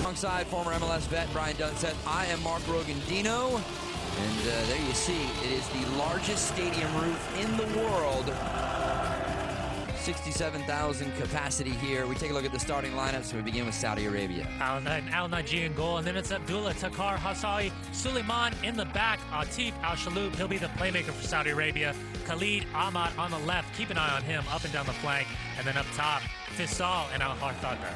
Alongside former MLS vet Brian Dunseth, I am Mark Rogandino. And there you see, it is the largest stadium roof in the world. 67,000 capacity here. We take a look at the starting lineups. We begin with Saudi Arabia. Al-Naji in goal, and then it's Abdullah, Takar, Hassai, Suleiman in the back, Atif, Al-Shaloub. He'll be the playmaker for Saudi Arabia. Khalid Ahmad on the left. Keep an eye on him up and down the flank. And then up top, Faisal and Al-Harsaka.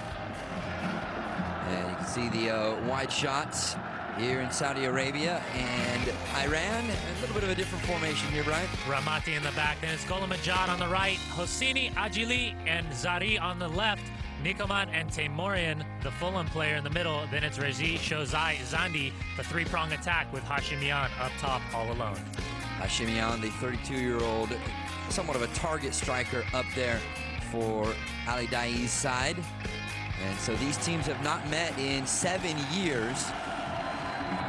And you can see the wide shots here in Saudi Arabia and Iran. A little bit of a different formation here, Brian. Ramati in the back. Then it's Gholam Majad on the right. Hosseini, Ajili, and Zari on the left. Nikoman and Teimourian, the Fulham player in the middle. Then it's Razi, Shozai, Zandi, the three-prong attack with Hashimian up top all alone. Hashimian, the 32-year-old, somewhat of a target striker up there for Ali Dai's side. And so these teams have not met in 7 years.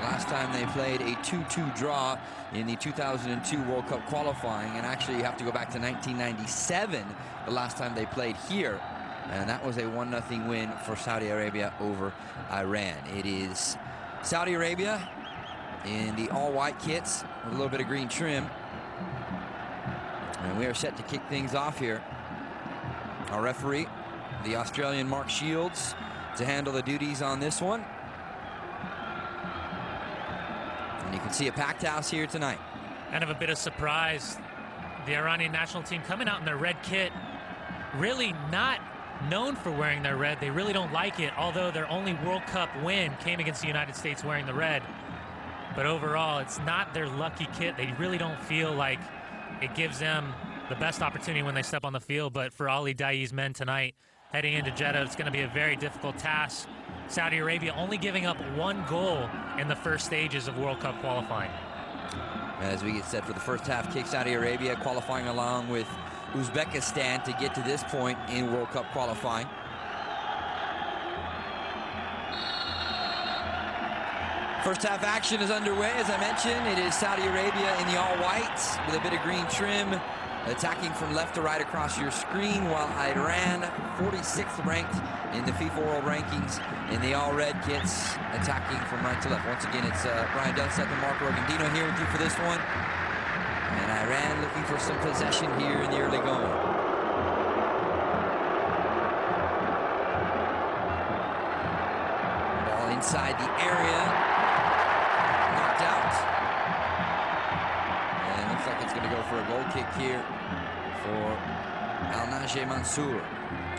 Last time they played a 2-2 draw in the 2002 World Cup qualifying, and actually you have to go back to 1997, the last time they played here, and that was a 1-0 win for Saudi Arabia over Iran. It is Saudi Arabia in the all-white kits with a little bit of green trim, and we are set to kick things off here. Our referee, the Australian Mark Shields, to handle the duties on this one. And you can see a packed house here tonight. Kind of a bit of surprise. The Iranian national team coming out in their red kit, really not known for wearing their red. They really don't like it, although their only World Cup win came against the United States wearing the red. But overall, it's not their lucky kit. They really don't feel like it gives them the best opportunity when they step on the field. But for Ali Dai's men tonight, heading into Jeddah, it's going to be a very difficult task. Saudi Arabia only giving up 1 goal in the first stages of World Cup qualifying. As we get set for the first half kick, Saudi Arabia qualifying along with Uzbekistan to get to this point in World Cup qualifying. First half action is underway. As I mentioned, it is Saudi Arabia in the all-whites with a bit of green trim, attacking from left to right across your screen, while Iran, 46th ranked in the FIFA World Rankings in the all-red kits, attacking from right to left. Once again, it's Brian Dunseth and Mark Rogandino here with you for this one. And Iran looking for some possession here in the early going. Ball inside the area. Knocked out. And looks like it's going to go for a goal kick here for Al-Najeh Mansour.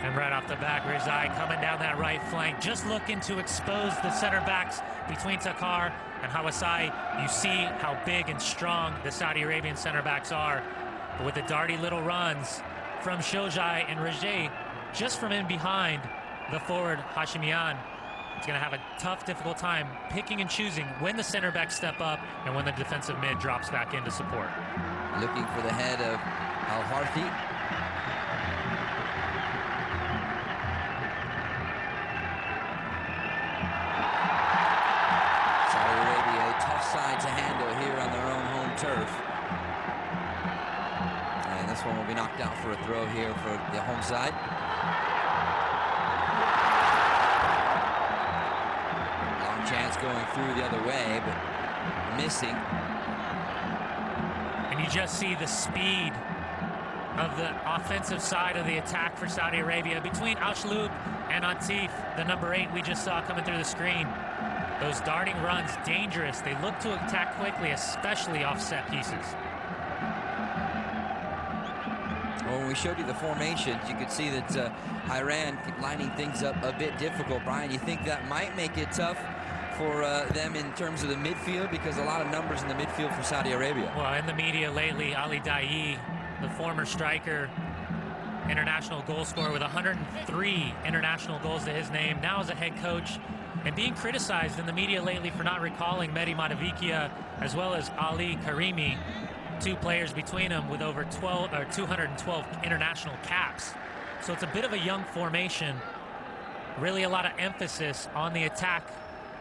And right off the back, Rizai coming down that right flank, just looking to expose the center backs between Takar and Hawasai. You see how big and strong the Saudi Arabian center backs are. But with the darty little runs from Shojai and Rajay, just from in behind the forward Hashimian, it's going to have a tough, difficult time picking and choosing when the center backs step up and when the defensive mid drops back into support. Looking for the head of Al-Harthi. Side to handle here on their own home turf. And this one will be knocked out for a throw here for the home side. Long chance going through the other way, but missing. And you just see the speed of the offensive side of the attack for Saudi Arabia between Al-Shaloub and Atif, the number 8 we just saw coming through the screen. Those darting runs, dangerous. They look to attack quickly, especially off set pieces. Well, when we showed you the formations, you could see that Iran lining things up a bit difficult. Brian, you think that might make it tough for them in terms of the midfield? Because a lot of numbers in the midfield for Saudi Arabia. Well, in the media lately, Ali Dai, the former striker, international goal scorer with 103 international goals to his name, now as a head coach, and being criticized in the media lately for not recalling Mehdi Matavikia as well as Ali Karimi, 2 players between them with over 212 international caps. So it's a bit of a young formation. Really a lot of emphasis on the attack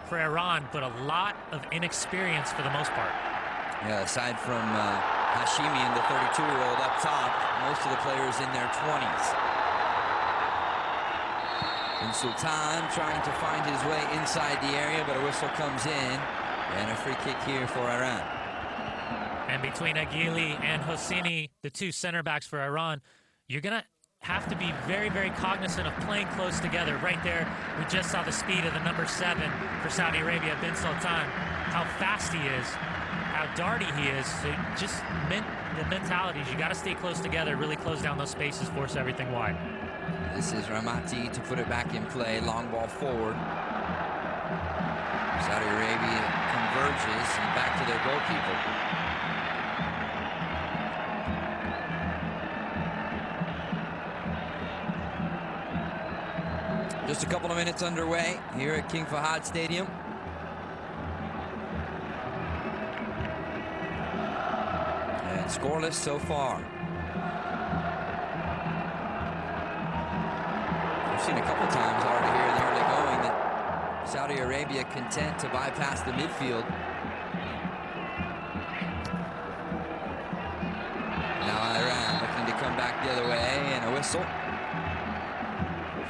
for Iran, but a lot of inexperience for the most part. Yeah, aside from Hashimi and the 32-year-old up top, most of the players in their 20s. Bin-Sultan trying to find his way inside the area, but a whistle comes in, and a free kick here for Iran. And between Aguili and Hosseini, the two center backs for Iran, you're going to have to be very, very cognizant of playing close together. Right there, we just saw the speed of the number 7 for Saudi Arabia, Bin-Sultan, how fast he is, how darty he is. So just the mentalities, you got to stay close together, really close down those spaces, force everything wide. This is Ramati to put it back in play, long ball forward. Saudi Arabia converges and back to their goalkeeper. Just a couple of minutes underway here at King Fahad Stadium. And scoreless so far. We've seen a couple times already here in the early going that Saudi Arabia content to bypass the midfield. Now Iran looking to come back the other way, and a whistle.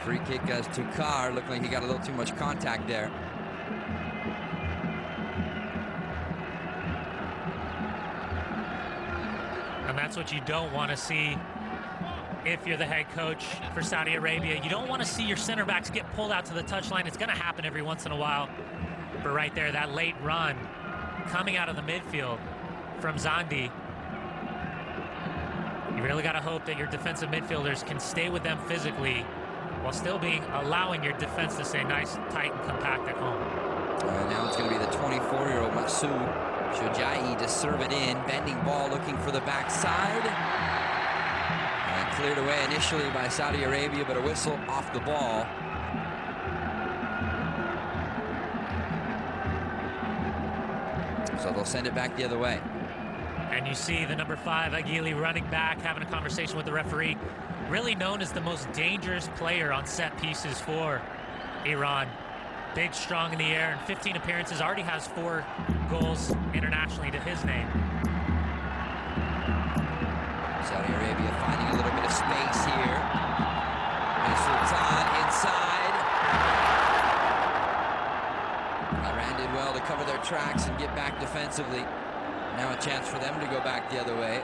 Free kick as Tukar. Looked like he got a little too much contact there. And that's what you don't want to see if you're the head coach for Saudi Arabia. You don't want to see your center backs get pulled out to the touchline. It's going to happen every once in a while. But right there, that late run coming out of the midfield from Zandi. You really got to hope that your defensive midfielders can stay with them physically while still allowing your defense to stay nice, tight, and compact at home. Now it's going to be the 24-year-old Masoud Shojai to serve it in. Bending ball looking for the backside. And cleared away initially by Saudi Arabia, but a whistle off the ball. So they'll send it back the other way. And you see the number 5, Aguili, running back, having a conversation with the referee. Really known as the most dangerous player on set pieces for Iran. Big, strong in the air, and 15 appearances, already has 4 goals internationally to his name. Saudi Arabia finding a little bit of space here. Sultan inside. Iran did well to cover their tracks and get back defensively. Now a chance for them to go back the other way.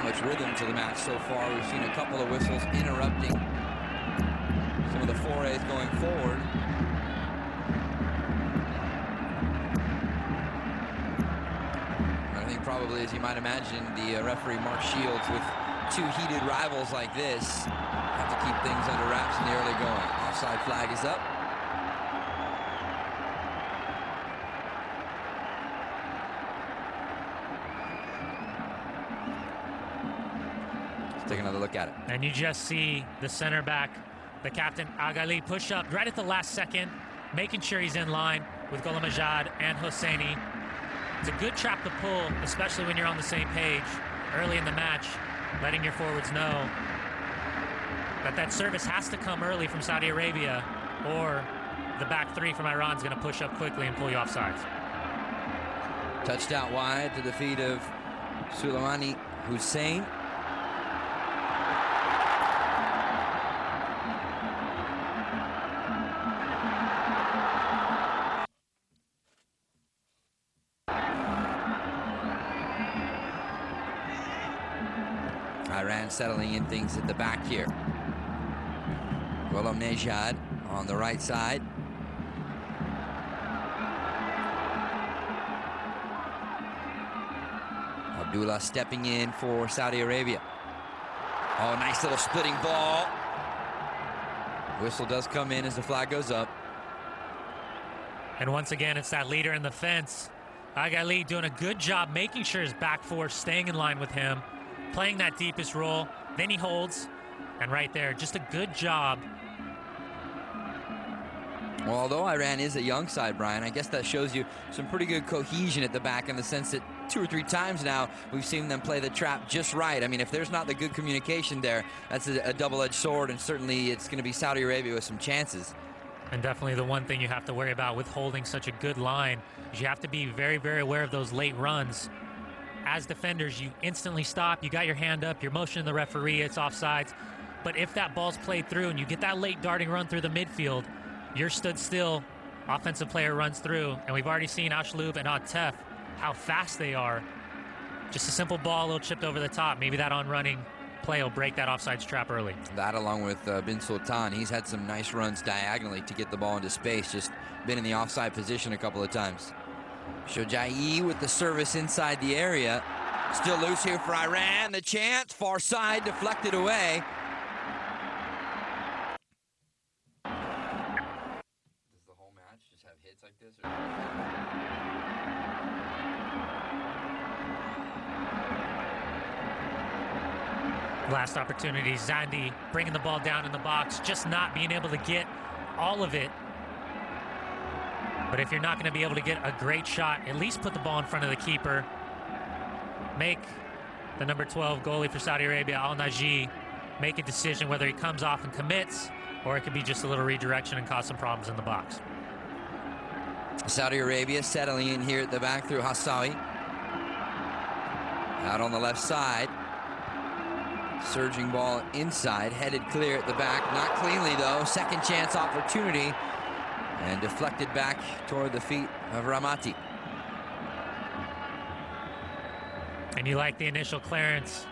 Much rhythm to the match so far. We've seen a couple of whistles interrupting some of the forays going forward. I think probably, as you might imagine, the referee Mark Shields, with 2 heated rivals like this, have to keep things under wraps in the early going. Offside flag is up. Take another look at it. And you just see the center back, the captain, Agali, push up right at the last second, making sure he's in line with Gholam Ajad and Hosseini. It's a good trap to pull, especially when you're on the same page early in the match, letting your forwards know that service has to come early from Saudi Arabia, or the back 3 from Iran is going to push up quickly and pull you off sides. Touched out wide to the feet of Suleimani Hussein. Iran settling in things at the back here. Gholam Nejad on the right side. Abdullah stepping in for Saudi Arabia. Oh, nice little splitting ball. Whistle does come in as the flag goes up. And once again, it's that leader in the fence. Agali doing a good job making sure his back 4 staying in line with him, playing that deepest role. Then he holds, and right there, just a good job. Well, although Iran is a young side, Brian, I guess that shows you some pretty good cohesion at the back, in the sense that 2 or 3 times now we've seen them play the trap just right. I mean, if there's not the good communication there, that's a double-edged sword, and certainly it's going to be Saudi Arabia with some chances. And definitely the one thing you have to worry about with holding such a good line is you have to be very, very aware of those late runs as defenders, you instantly stop, you got your hand up, you're motioning the referee, it's offsides. But if that ball's played through and you get that late darting run through the midfield, you're stood still, offensive player runs through, and we've already seen Al-샬후브 and Al-Tef, how fast they are. Just a simple ball, a little chipped over the top. Maybe that on-running play will break that offsides trap early. That along with 빈-술탄이, he's had some nice runs diagonally to get the ball into space, just been in the offside position a couple of times. Shojaei with the service inside the area. Still loose here for Iran. The chance, far side, deflected away. Does the whole match just have hits like this? Last opportunity, Zandi bringing the ball down in the box, just not being able to get all of it. But if you're not going to be able to get a great shot, at least put the ball in front of the keeper. Make the number 12 goalie for Saudi Arabia, Al-Naji, make a decision whether he comes off and commits, or it could be just a little redirection and cause some problems in the box. Saudi Arabia settling in here at the back through Hassawi. Out on the left side. Surging ball inside, headed clear at the back. Not cleanly, though. Second chance opportunity. And deflected back toward the feet of Ramati. And you like the initial clearance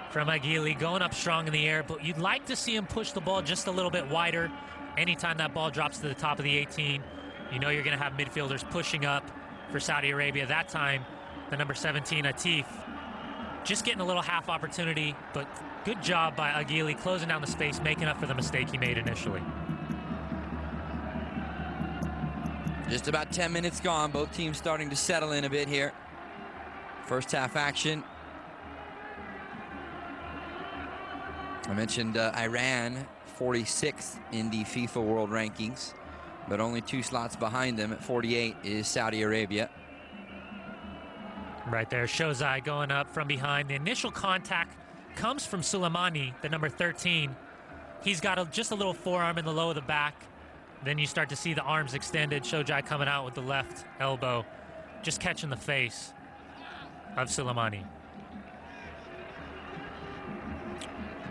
from Aguili going up strong in the air, but you'd like to see him push the ball just a little bit wider. Anytime that ball drops to the top of the 18, you know you're going to have midfielders pushing up for Saudi Arabia. That time, the number 17, Atif, just getting a little half opportunity, but good job by Aguili closing down the space, making up for the mistake he made initially. Just about 10 minutes gone. Both teams starting to settle in a bit here. First half action. I mentioned Iran, 46th in the FIFA World Rankings, but only 2 slots behind them at 48 is Saudi Arabia. Right there, Shozai going up from behind. The initial contact comes from Suleimani, the number 13. He's got just a little forearm in the low of the back. Then you start to see the arms extended. Shojai coming out with the left elbow, just catching the face of Suleimani.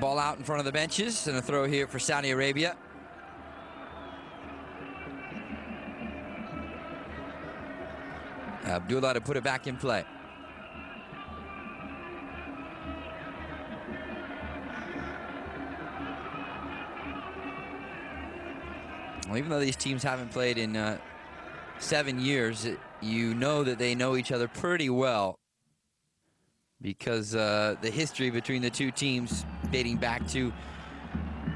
Ball out in front of the benches, and a throw here for Saudi Arabia. Abdullah to put it back in play. Well, even though these teams haven't played in 7 years, you know that they know each other pretty well, because the history between the two teams dating back to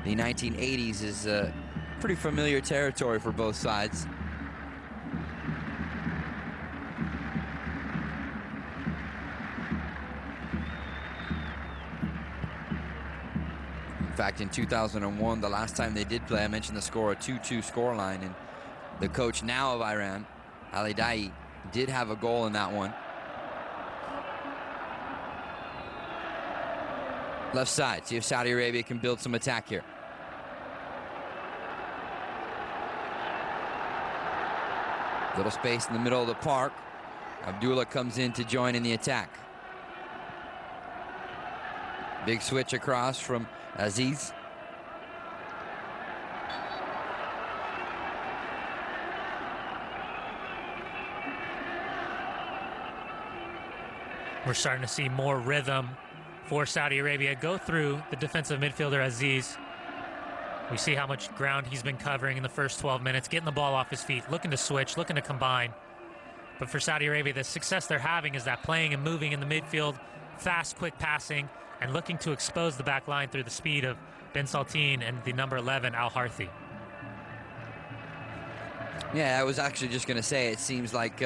the 1980s is pretty familiar territory for both sides. In fact, in 2001, the last time they did play, I mentioned the score, a 2-2 scoreline, and the coach now of Iran, Ali Dai, did have a goal in that one. Left side, see if Saudi Arabia can build some attack here. Little space in the middle of the park. Abdullah comes in to join in the attack. Big switch across from Aziz. We're starting to see more rhythm for Saudi Arabia go through the defensive midfielder Aziz. We see how much ground he's been covering in the first 12 minutes, getting the ball off his feet, looking to switch, looking to combine. But for Saudi Arabia, the success they're having is that playing and moving in the midfield, fast, quick passing, and looking to expose the back line through the speed of Ben Saltine and the number 11, Al-Harthi. Yeah, I was actually just going to say, it seems like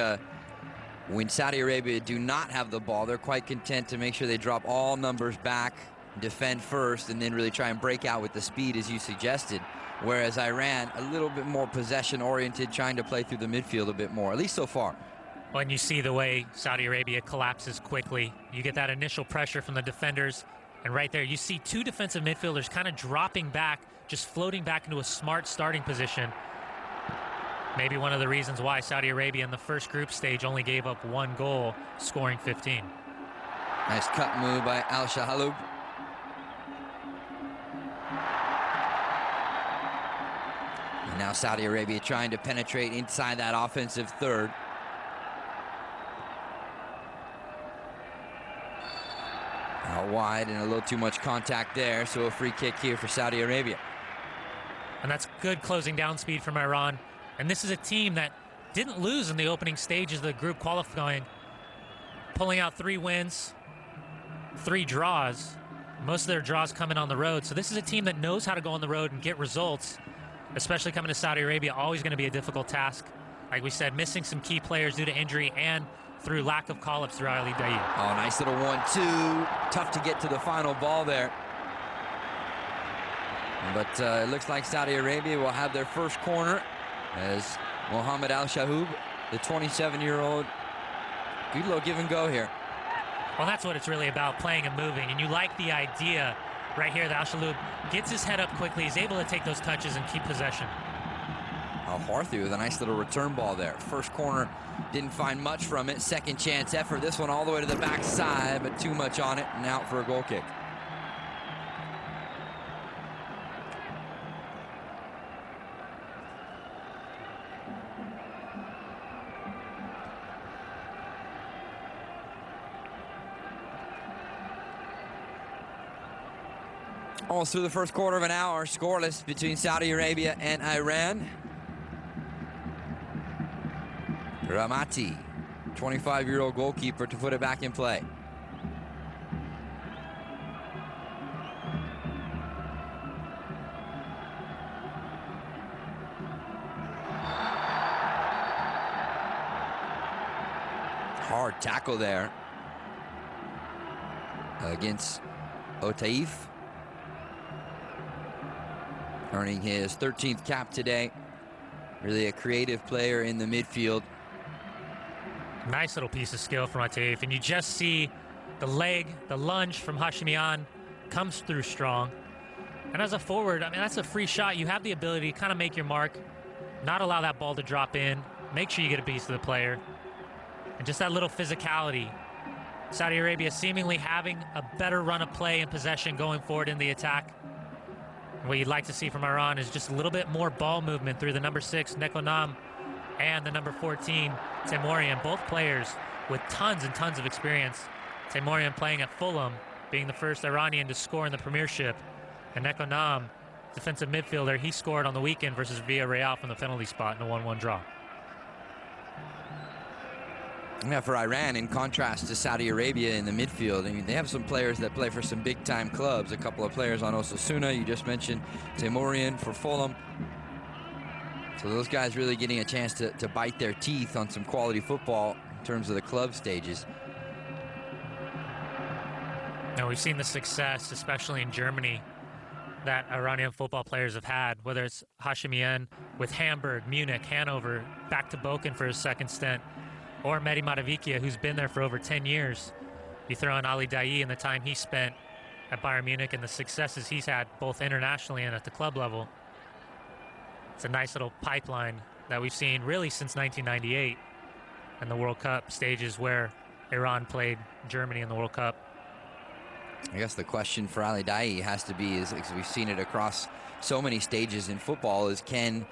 when Saudi Arabia do not have the ball, they're quite content to make sure they drop all numbers back, defend first, and then really try and break out with the speed, as you suggested. Whereas Iran, a little bit more possession-oriented, trying to play through the midfield a bit more, at least so far. When you see the way Saudi Arabia collapses quickly, you get that initial pressure from the defenders, and right there you see 2 defensive midfielders kind of dropping back, just floating back into a smart starting position. Maybe one of the reasons why Saudi Arabia in the first group stage only gave up 1 goal, scoring 15. Nice cut move by Al-샬후브가. And now Saudi Arabia trying to penetrate inside that offensive third. Out wide and a little too much contact there, so a free kick here for Saudi Arabia. And that's good closing down speed from Iran. And this is a team that didn't lose in the opening stages of the group qualifying, pulling out 3 wins, 3 draws. Most of their draws coming on the road. So this is a team that knows how to go on the road and get results, especially coming to Saudi Arabia. Always going to be a difficult task. Like we said, missing some key players due to injury and through lack of call-ups through Al-Da'i. Oh, nice little 1-2. Tough to get to the final ball there. But it looks like Saudi Arabia will have their first corner as Mohammed Al-샬후브가, the 27-year-old, good little give and go here. Well, that's what it's really about, playing and moving. And you like the idea right here that Al-샬후브ga gets his head up quickly. He's able to take those touches and keep possession. Al-Harthi with a nice little return ball there. First corner, didn't find much from it. Second chance effort. This one all the way to the backside, but too much on it and out for a goal kick. Almost through the first quarter of an hour, scoreless between Saudi Arabia and Iran. Ramati, 25-year-old goalkeeper, to put it back in play. Hard tackle there against Otaif, earning his 13th cap today. Really a creative player in the midfield. Nice little piece of skill from Otaif, and you just see the leg, the lunge from Hashemian comes through strong. And as a forward, I mean, that's a free shot. You have the ability to kind of make your mark, not allow that ball to drop in, make sure you get a piece of the player. And just that little physicality. Saudi Arabia seemingly having a better run of play and possession going forward in the attack. What you'd like to see from Iran is just a little bit more ball movement through the number 6, Nekonam, and the number 14, Teimourian, both players with tons and tons of experience. Teimourian playing at Fulham, being the first Iranian to score in the Premiership. And Nekonam, defensive midfielder, he scored on the weekend versus Villarreal from the penalty spot in a 1-1 draw. Yeah, for Iran, in contrast to Saudi Arabia in the midfield, I mean, they have some players that play for some big-time clubs. A couple of players on Osasuna, you just mentioned Teimourian for Fulham. So those guys really getting a chance to bite their teeth on some quality football in terms of the club stages. Now, we've seen the success, especially in Germany, that Iranian football players have had, whether it's Hashemian with Hamburg, Munich, Hanover, back to Boken for his second stint, or Mehdi Matavikia, who's been there for over 10 years. You throw in Al-Da'i and the time he spent at Bayern Munich and the successes he's had both internationally and at the club level. It's a nice little pipeline that we've seen really since 1998 and the World Cup stages where Iran played Germany in the World Cup. I guess the question for Al-Da'i has to be, is because we've seen it across so many stages in football, is can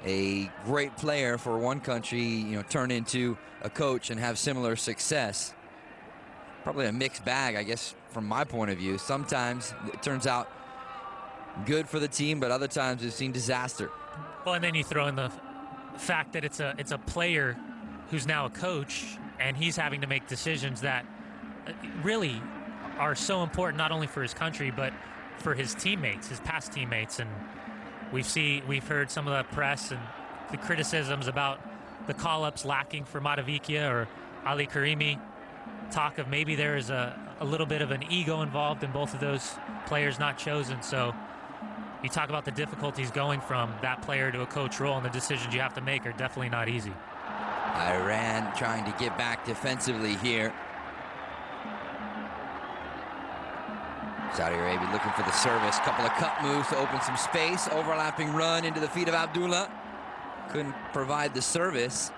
a great player for one country, you know, turn into a coach and have similar success? Probably a mixed bag, I guess, from my point of view. Sometimes it turns out good for the team, but other times we've seen disaster. Well, and then you throw in the fact that it's a player who's now a coach, and he's having to make decisions that really are so important, not only for his country, but for his teammates, his past teammates. And we've heard some of the press and the criticisms about the call-ups lacking for Matavikia or Ali Karimi. Talk of maybe there is a little bit of an ego involved in both of those players not chosen. So you talk about the difficulties going from that player to a coach role, and the decisions you have to make are definitely not easy. Iran trying to get back defensively here. Saudi Arabia looking for the service. Couple of cut moves to open some space. Overlapping run into the feet of Abdullah. Couldn't provide the service.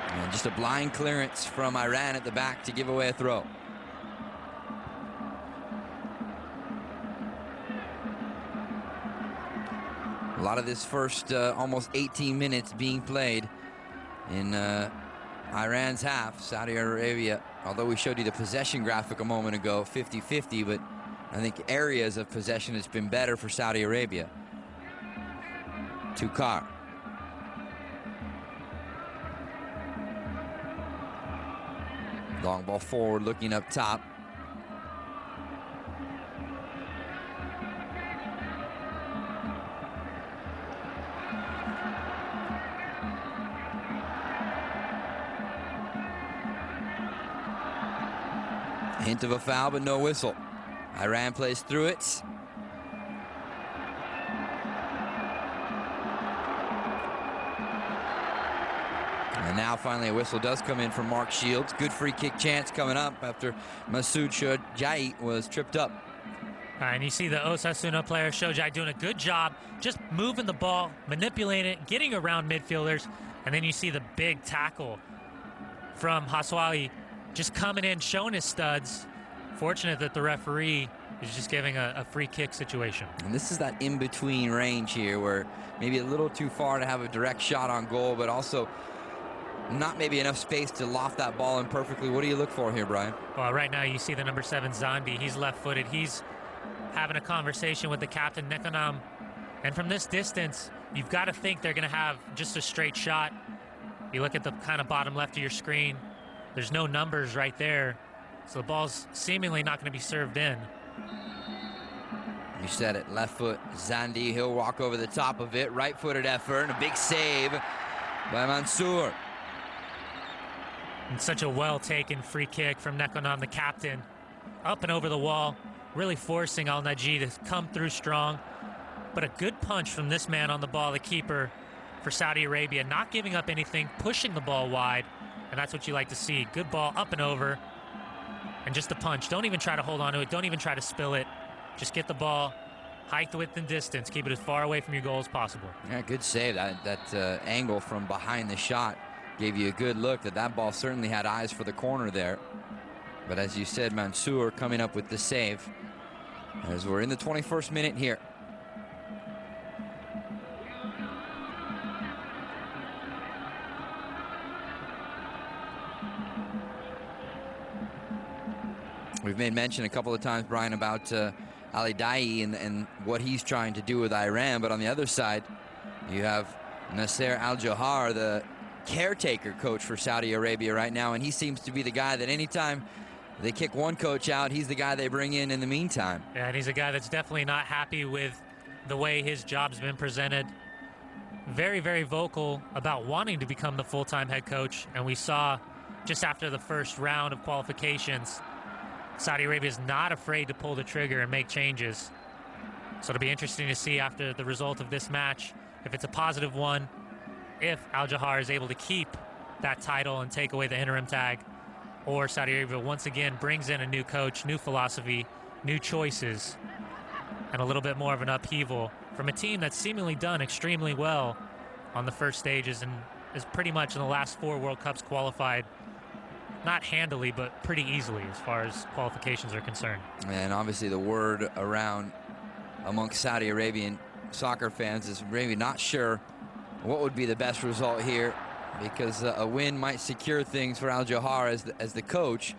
And And just a blind clearance from Iran at the back to give away a throw. A lot of this first almost 18 minutes being played in Iran's half. Saudi Arabia, although we showed you the possession graphic a moment ago, 50-50, but I think areas of possession has been better for Saudi Arabia. Tukar. Long ball forward, looking up top. Hint of a foul, but no whistle. Iran plays through it. And now finally a whistle does come in from Mark Shields. Good free kick chance coming up after Masoud Shojai was tripped up. All right, and you see the Osasuna player Shojai doing a good job just moving the ball, manipulating it, getting around midfielders, and then you see the big tackle from Haswali just coming in, showing his studs. Fortunate that the referee is just giving a free kick situation. And this is that in-between range here where maybe a little too far to have a direct shot on goal, but also not maybe enough space to loft that ball in perfectly. What do you look for here, Brian? Well, right now you see the number 7 Zandi. He's left-footed. He's having a conversation with the captain, Nekonam. And from this distance, you've got to think they're going to have just a straight shot. You look at the kind of bottom left of your screen. There's no numbers right there. So the ball's seemingly not going to be served in. You said it, left foot, Zandi. He'll walk over the top of it. Right-footed effort and a big save by Mansour. And such a well-taken free kick from Nekonam, the captain. Up and over the wall, really forcing Al-Naji to come through strong. But a good punch from this man on the ball, the keeper for Saudi Arabia. Not giving up anything, pushing the ball wide. And that's what you like to see. Good ball up and over. And just a punch. Don't even try to hold on to it. Don't even try to spill it. Just get the ball, height, width, and distance. Keep it as far away from your goal as possible. Yeah, good save. That angle from behind the shot gave you a good look that ball certainly had eyes for the corner there. But as you said, Mansour coming up with the save as we're in the 21st minute here. We've made mention a couple of times, Brian, about Ali Daei and what he's trying to do with Iran. But on the other side, you have Nasser Al-Johar, the caretaker coach for Saudi Arabia right now. And he seems to be the guy that anytime they kick one coach out, he's the guy they bring in the meantime. Yeah, and he's a guy that's definitely not happy with the way his job's been presented. Very, very vocal about wanting to become the full-time head coach. And we saw just after the first round of qualifications, Saudi Arabia is not afraid to pull the trigger and make changes. So it'll be interesting to see after the result of this match, if it's a positive one, if Al-Johar is able to keep that title and take away the interim tag, or Saudi Arabia once again brings in a new coach, new philosophy, new choices, and a little bit more of an upheaval from a team that's seemingly done extremely well on the first stages and is pretty much in the last 4 World Cups qualified. Not handily, but pretty easily as far as qualifications are concerned. And obviously the word around amongst Saudi Arabian soccer fans is maybe not sure what would be the best result here, because a win might secure things for Al-Johar as the coach,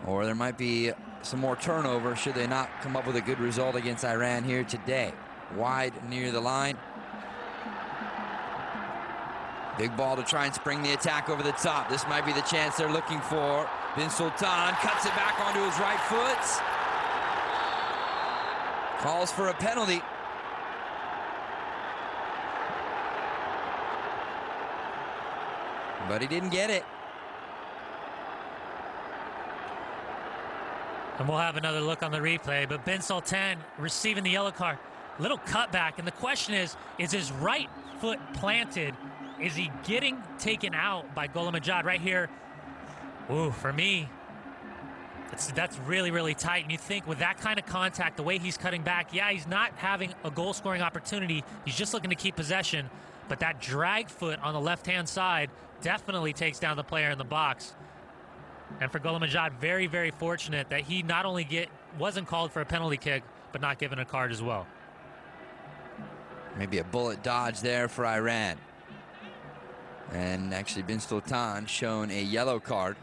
or there might be some more turnover should they not come up with a good result against Iran here today. Wide near the line. Big ball to try and spring the attack over the top. This might be the chance they're looking for. Bin-Sultan cuts it back onto his right foot. Calls for a penalty. But he didn't get it. And we'll have another look on the replay, but Bin-Sultan receiving the yellow card. Little cutback, and the question is his right foot planted? Is he getting taken out by Gholam Majad right here? Ooh, for me, that's really, really tight. And you think with that kind of contact, the way he's cutting back, yeah, he's not having a goal-scoring opportunity. He's just looking to keep possession. But that drag foot on the left-hand side definitely takes down the player in the box. And for Ghulam Ajad, very, very fortunate that he not only wasn't called for a penalty kick, but not given a card as well. Maybe a bullet dodge there for Iran. And actually Bin-Sultan shown a yellow card.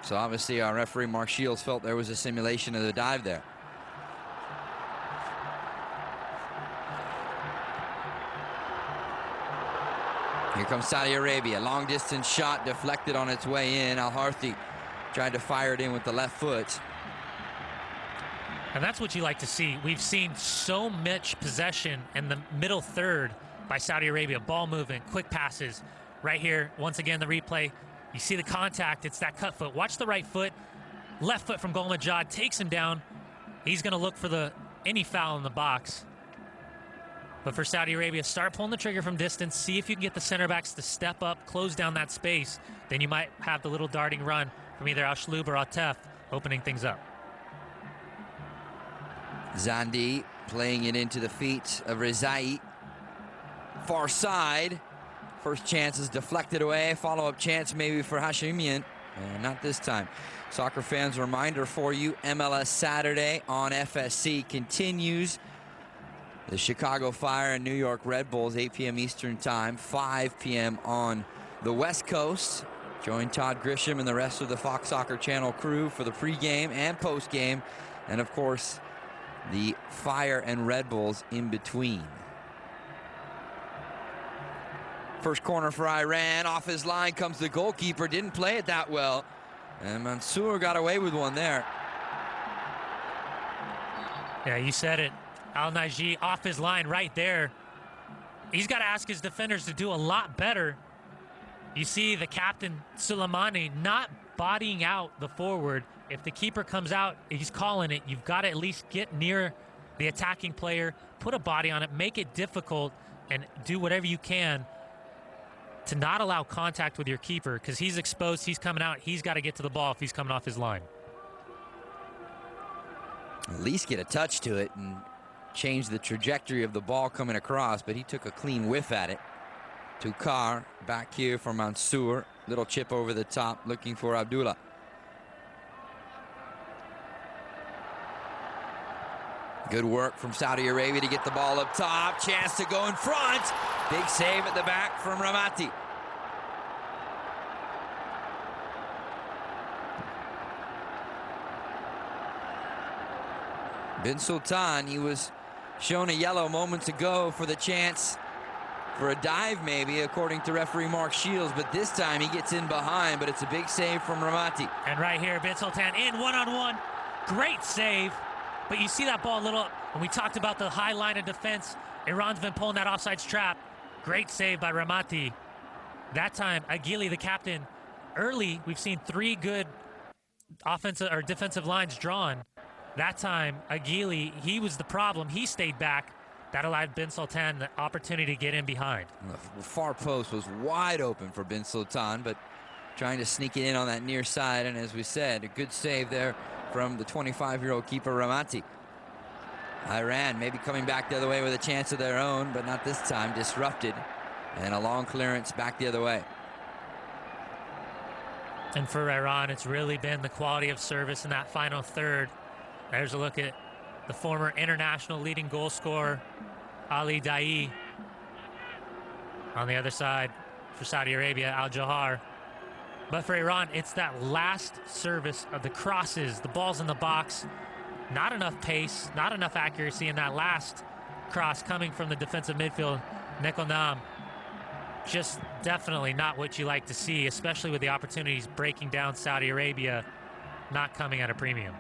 So obviously our referee Mark Shields felt there was a simulation of the dive there. Here comes Saudi Arabia. Long distance shot deflected on its way in. Al-Harthi tried to fire it in with the left foot. And that's what you like to see. We've seen so much possession in the middle third by Saudi Arabia. Ball movement, quick passes. Right here, once again, the replay. You see the contact. It's that cut foot. Watch the right foot. Left foot from Ghulam Ajad takes him down. He's going to look for any foul in the box. But for Saudi Arabia, start pulling the trigger from distance. See if you can get the center backs to step up, close down that space. Then you might have the little darting run from either Al-Jalhoub or Atef opening things up. Zandi playing it into the feet of Rezai. Far side. First chance is deflected away. Follow-up chance maybe for Hashimian. Not this time. Soccer fans, reminder for you, MLS Saturday on FSC continues. The Chicago Fire and New York Red Bulls, 8 p.m. Eastern Time, 5 p.m. on the West Coast. Join Todd Grisham and the rest of the Fox Soccer Channel crew for the pregame and postgame. And, of course, the Fire and Red Bulls in between. First corner for Iran. Off his line comes the goalkeeper. Didn't play it that well. And Mansour got away with one there. Yeah, you said it. Al-Naji off his line right there. He's got to ask his defenders to do a lot better. You see the captain, Suleimani, not bodying out the forward. If the keeper comes out, he's calling it. You've got to at least get near the attacking player, put a body on it, make it difficult, and do whatever you can to not allow contact with your keeper, because he's exposed, he's coming out, he's got to get to the ball if he's coming off his line. At least get a touch to it and change the trajectory of the ball coming across, but he took a clean whiff at it. Tukar back here for Mansour. Little chip over the top looking for Abdullah. Good work from Saudi Arabia to get the ball up top. Chance to go in front. Big save at the back from Ramati. Bin-Sultan, he was shown a yellow moments ago for the chance for a dive maybe, according to referee Mark Shields, but this time he gets in behind, but it's a big save from Ramati. And right here, Bin-Sultan in one-on-one. Great save. But you see that ball a little, when we talked about the high line of defense, Iran's been pulling that offsides trap. Great save by Ramati. That time, Aguili, the captain, early, we've seen 3 good offensive or defensive lines drawn. That time, Aguili, he was the problem. He stayed back. That allowed Bin-Sultan the opportunity to get in behind. The far post was wide open for Bin-Sultan, but trying to sneak it in on that near side. And as we said, a good save there from the 25-year-old keeper Ramati. Iran maybe coming back the other way with a chance of their own, but not this time. Disrupted. And a long clearance back the other way. And for Iran, it's really been the quality of service in that final third. There's a look at the former international leading goal scorer, Ali Daei. On the other side, for Saudi Arabia, Al-Johair. But for Iran, it's that last service of the crosses, the balls in the box. Not enough pace, not enough accuracy in that last cross coming from the defensive midfield, Nekonam. Just definitely not what you like to see, especially with the opportunities breaking down Saudi Arabia, not coming at a premium.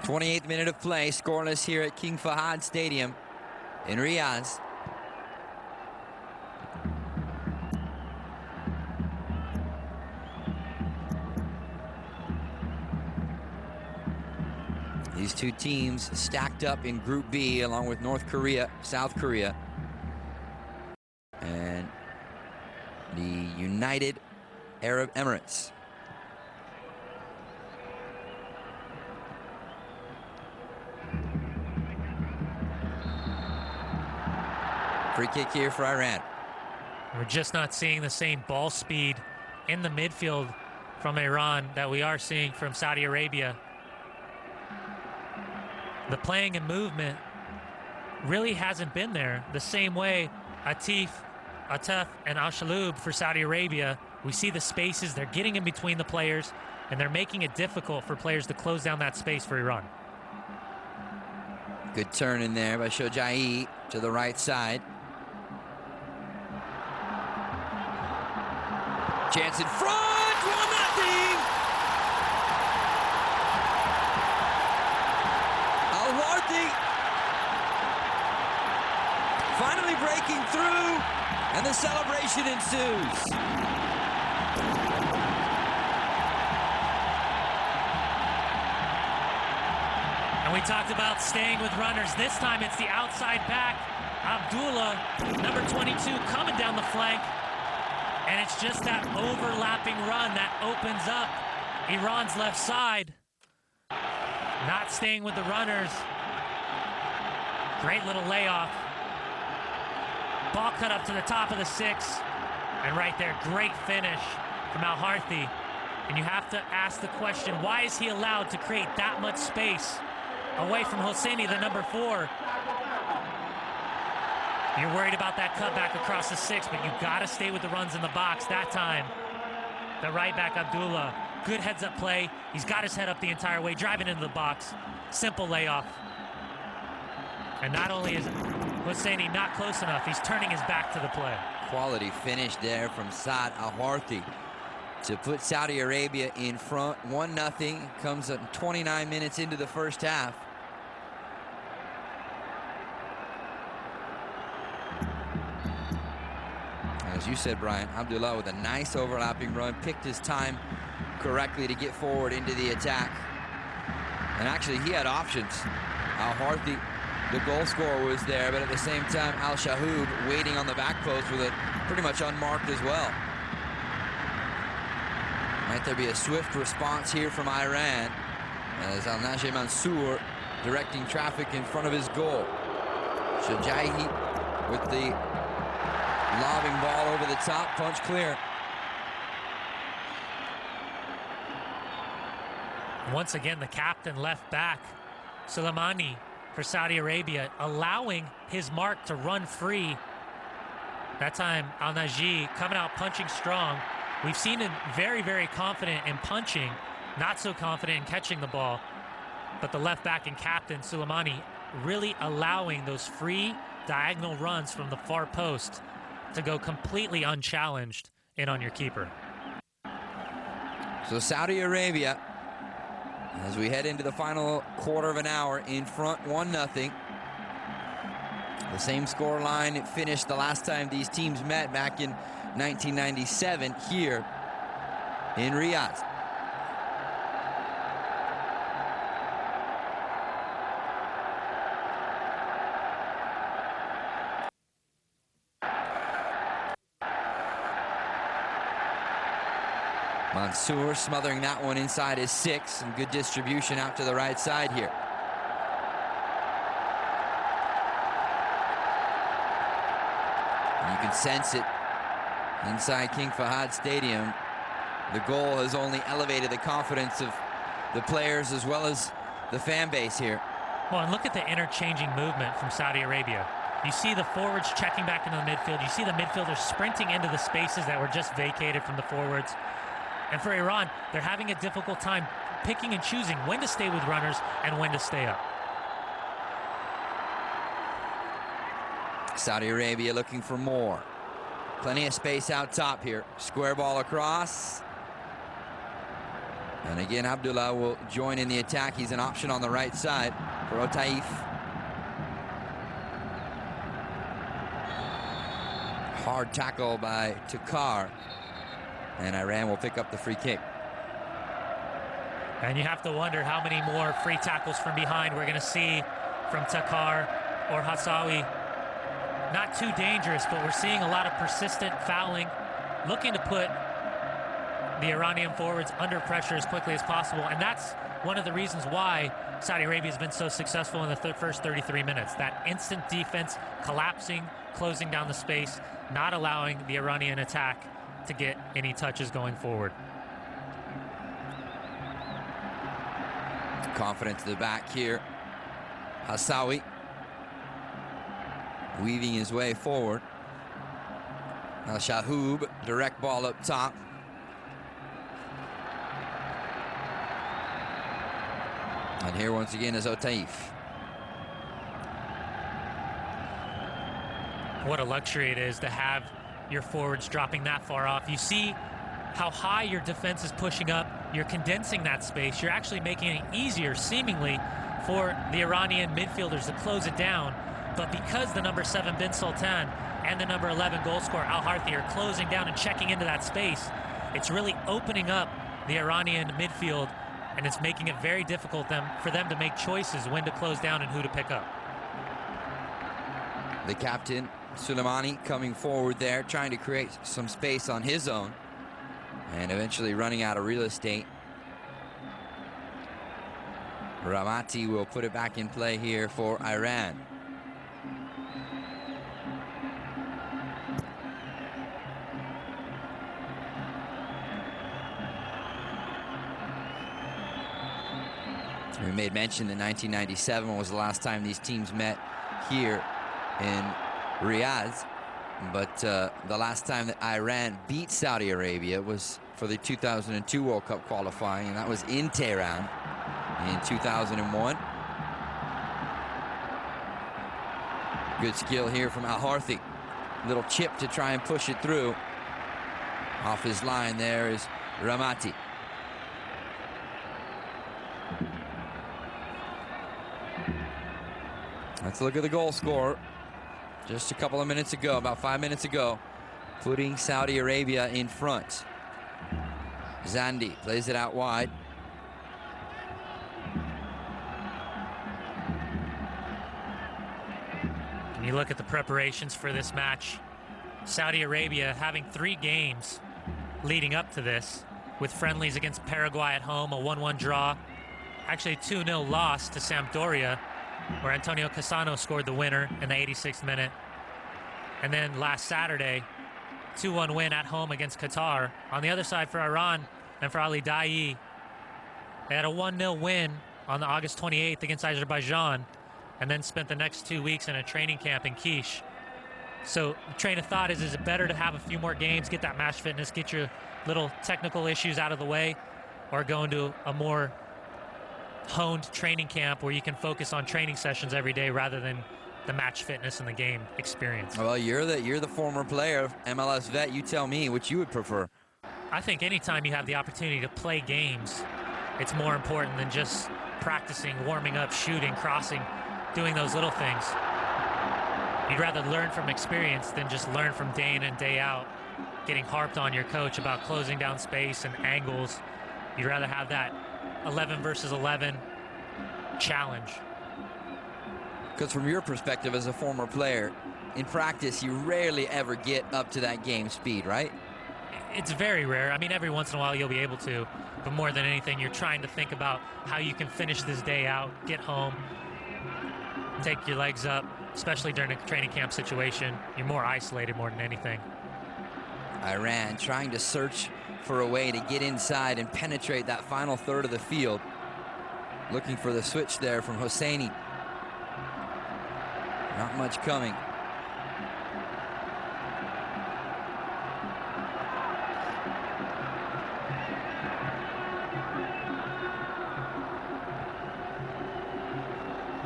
th minute of play, scoreless here at King Fahad Stadium in Riyadh. These two teams stacked up in Group B along with North Korea, South Korea, and the United Arab Emirates. Free kick here for Iran. We're just not seeing the same ball speed in the midfield from Iran that we are seeing from Saudi Arabia. The playing and movement really hasn't been there the same way Atef, and Al-샬후브 for Saudi Arabia. We see the spaces, they're getting in between the players, and they're making it difficult for players to close down that space for Iran. Good turn in there by Shojaei to the right side. Chance in front, 1-0. Al-Haruti finally breaking through, and the celebration ensues. And we talked about staying with runners. This time it's the outside back, Abdullah, number 22, coming down the flank. And it's just that overlapping run that opens up Iran's left side. Not staying with the runners. Great little layoff. Ball cut up to the top of the 6. And right there, great finish from Al-Haruti. And you have to ask the question, why is he allowed to create that much space away from Hosseini, the number 4? You're worried about that cutback across the 6, but you've got to stay with the runs in the box. That time, the right back, Abdullah, good heads-up play. He's got his head up the entire way, driving into the box. Simple layoff. And not only is Hosseini not close enough, he's turning his back to the play. Quality finish there from Saad Al-Haruti to put Saudi Arabia in front. 1-0, comes up 29 minutes into the first half. As you said, Brian, Abdullah with a nice overlapping run, picked his time correctly to get forward into the attack. And actually, he had options. Al-Haruti, the goal scorer, was there, but at the same time, Al-샬후브가 waiting on the back post with it pretty much unmarked as well. Might there be a swift response here from Iran as Al-Najeh Mansour directing traffic in front of his goal. Shojaei with the lobbing ball over the top, punch clear. Once again, the captain left back, Suleimani for Saudi Arabia, allowing his mark to run free. That time, Al-Najeh coming out punching strong. We've seen him very, very confident in punching, not so confident in catching the ball. But the left back and captain, Suleimani, really allowing those free diagonal runs from the far post to go completely unchallenged in on your keeper. So Saudi Arabia, as we head into the final quarter of an hour, in front 1-0. The same score line it finished the last time these teams met back in 1997 here in Riyadh. Mansour smothering that one inside his 6, and good distribution out to the right side here. You can sense it inside King Fahad Stadium. The goal has only elevated the confidence of the players as well as the fan base here. Well, and look at the interchanging movement from Saudi Arabia. You see the forwards checking back into the midfield. You see the midfielders sprinting into the spaces that were just vacated from the forwards. And for Iran, they're having a difficult time picking and choosing when to stay with runners and when to stay up. Saudi Arabia looking for more. Plenty of space out top here. Square ball across. And again, Abdullah will join in the attack. He's an option on the right side for Otaif. Hard tackle by Takar. And Iran will pick up the free kick. And you have to wonder how many more free tackles from behind we're going to see from Takar or Hassawi. Not too dangerous, but we're seeing a lot of persistent fouling, looking to put the Iranian forwards under pressure as quickly as possible. And that's one of the reasons why Saudi Arabia has been so successful in the first 33 minutes. That instant defense, collapsing, closing down the space, not allowing the Iranian attack to get any touches going forward. Confident to the back here. Hassawi weaving his way forward. Al-샬후브가, direct ball up top. And here once again is Otaif. What a luxury it is to have your forwards dropping that far off. You see how high your defense is pushing up. You're condensing that space. You're actually making it easier, seemingly, for the Iranian midfielders to close it down. But because the number 7 Bin-Sultan and the number 11 goal scorer Al-Harthi are closing down and checking into that space, it's really opening up the Iranian midfield, and it's making it very difficult for them to make choices when to close down and who to pick up. The captain, Suleimani, coming forward there, trying to create some space on his own, and eventually running out of real estate. Ramati will put it back in play here for Iran. We made mention that 1997 was the last time these teams met here in Riyadh, but the last time that Iran beat Saudi Arabia was for the 2002 World Cup qualifying, and that was in Tehran in 2001. Good skill here from Al-Harthi. Little chip to try and push it through. Off his line there is Ramati. Let's look at the goal scorer. Just a couple of minutes ago, about 5 minutes ago, putting Saudi Arabia in front. Zandi plays it out wide. When you look at the preparations for this match, Saudi Arabia having 3 games leading up to this, with friendlies against Paraguay at home, a 1-1 draw, actually a 2-0 loss to Sampdoria, where Antonio Cassano scored the winner in the 86th minute. And then last Saturday, 2-1 win at home against Qatar. On the other side for Iran and for Ali Daei, they had a 1-0 win on the August 28th against Azerbaijan, and then spent the next 2 weeks in a training camp in Quiche. So the train of thought is it better to have a few more games, get that match fitness, get your little technical issues out of the way, or go into a more honed training camp where you can focus on training sessions every day rather than the match fitness and the game experience? Well, you're the former player, MLS vet. You tell me what you would prefer. I think anytime you have the opportunity to play games, it's more important than just practicing, warming up, shooting, crossing, doing those little things. You'd rather learn from experience than just learn from day in and day out, getting harped on your coach about closing down space and angles. You'd rather have that 11 versus 11 challenge. Because from your perspective as a former player, in practice, you rarely ever get up to that game speed, right? It's very rare. I mean, every once in a while you'll be able to, but more than anything, you're trying to think about how you can finish this day out, get home, take your legs up, especially during a training camp situation. You're more isolated more than anything. Iran trying to search for a way to get inside and penetrate that final third of the field. Looking for the switch there from Hosseini. Not much coming.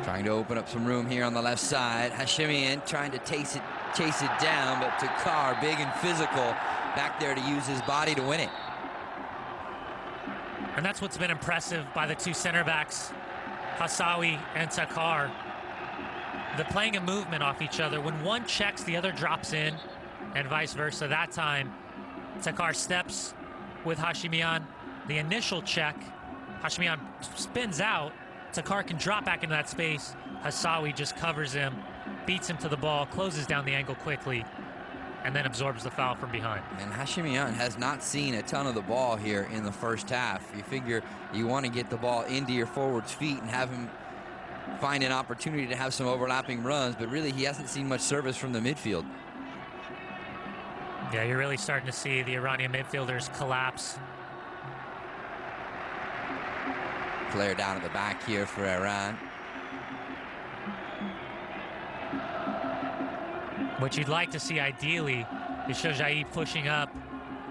Trying to open up some room here on the left side. Hashemian trying to chase it down, but Takar, big and physical, back there to use his body to win it. And that's what's been impressive by the two center backs, Hassawi and Takar. They're playing a movement off each other. When one checks, the other drops in, and vice versa. That time, Takar steps with Hashemian. The initial check, Hashemian spins out. Takar can drop back into that space. Hassawi just covers him, beats him to the ball, closes down the angle quickly. and then absorbs the foul from behind. And Hashemian has not seen a ton of the ball here in the first half. You figure you want to get the ball into your forward's feet and have him find an opportunity to have some overlapping runs, but really he hasn't seen much service from the midfield. Yeah, you're really starting to see the Iranian midfielders collapse. Player down at the back here for Iran. What you'd like to see ideally is Shojaei pushing up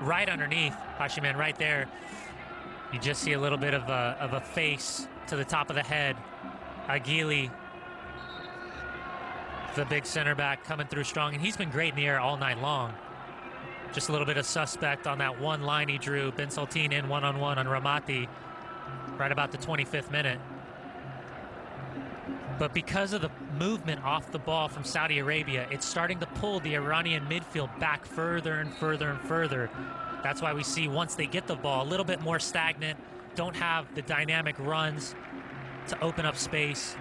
right underneath Hashemian right there. You just see a little bit of a face to the top of the head. Aguili, the big center back, coming through strong, and he's been great in the air all night long. Just a little bit of suspect on that one line he drew. Ben Saltine in one-on-one on Ramati right about the 25th minute. But because of the movement off the ball from Saudi Arabia, it's starting to pull the Iranian midfield back further and further and further. That's why we see once they get the ball, a little bit more stagnant, don't have the dynamic runs to open up space.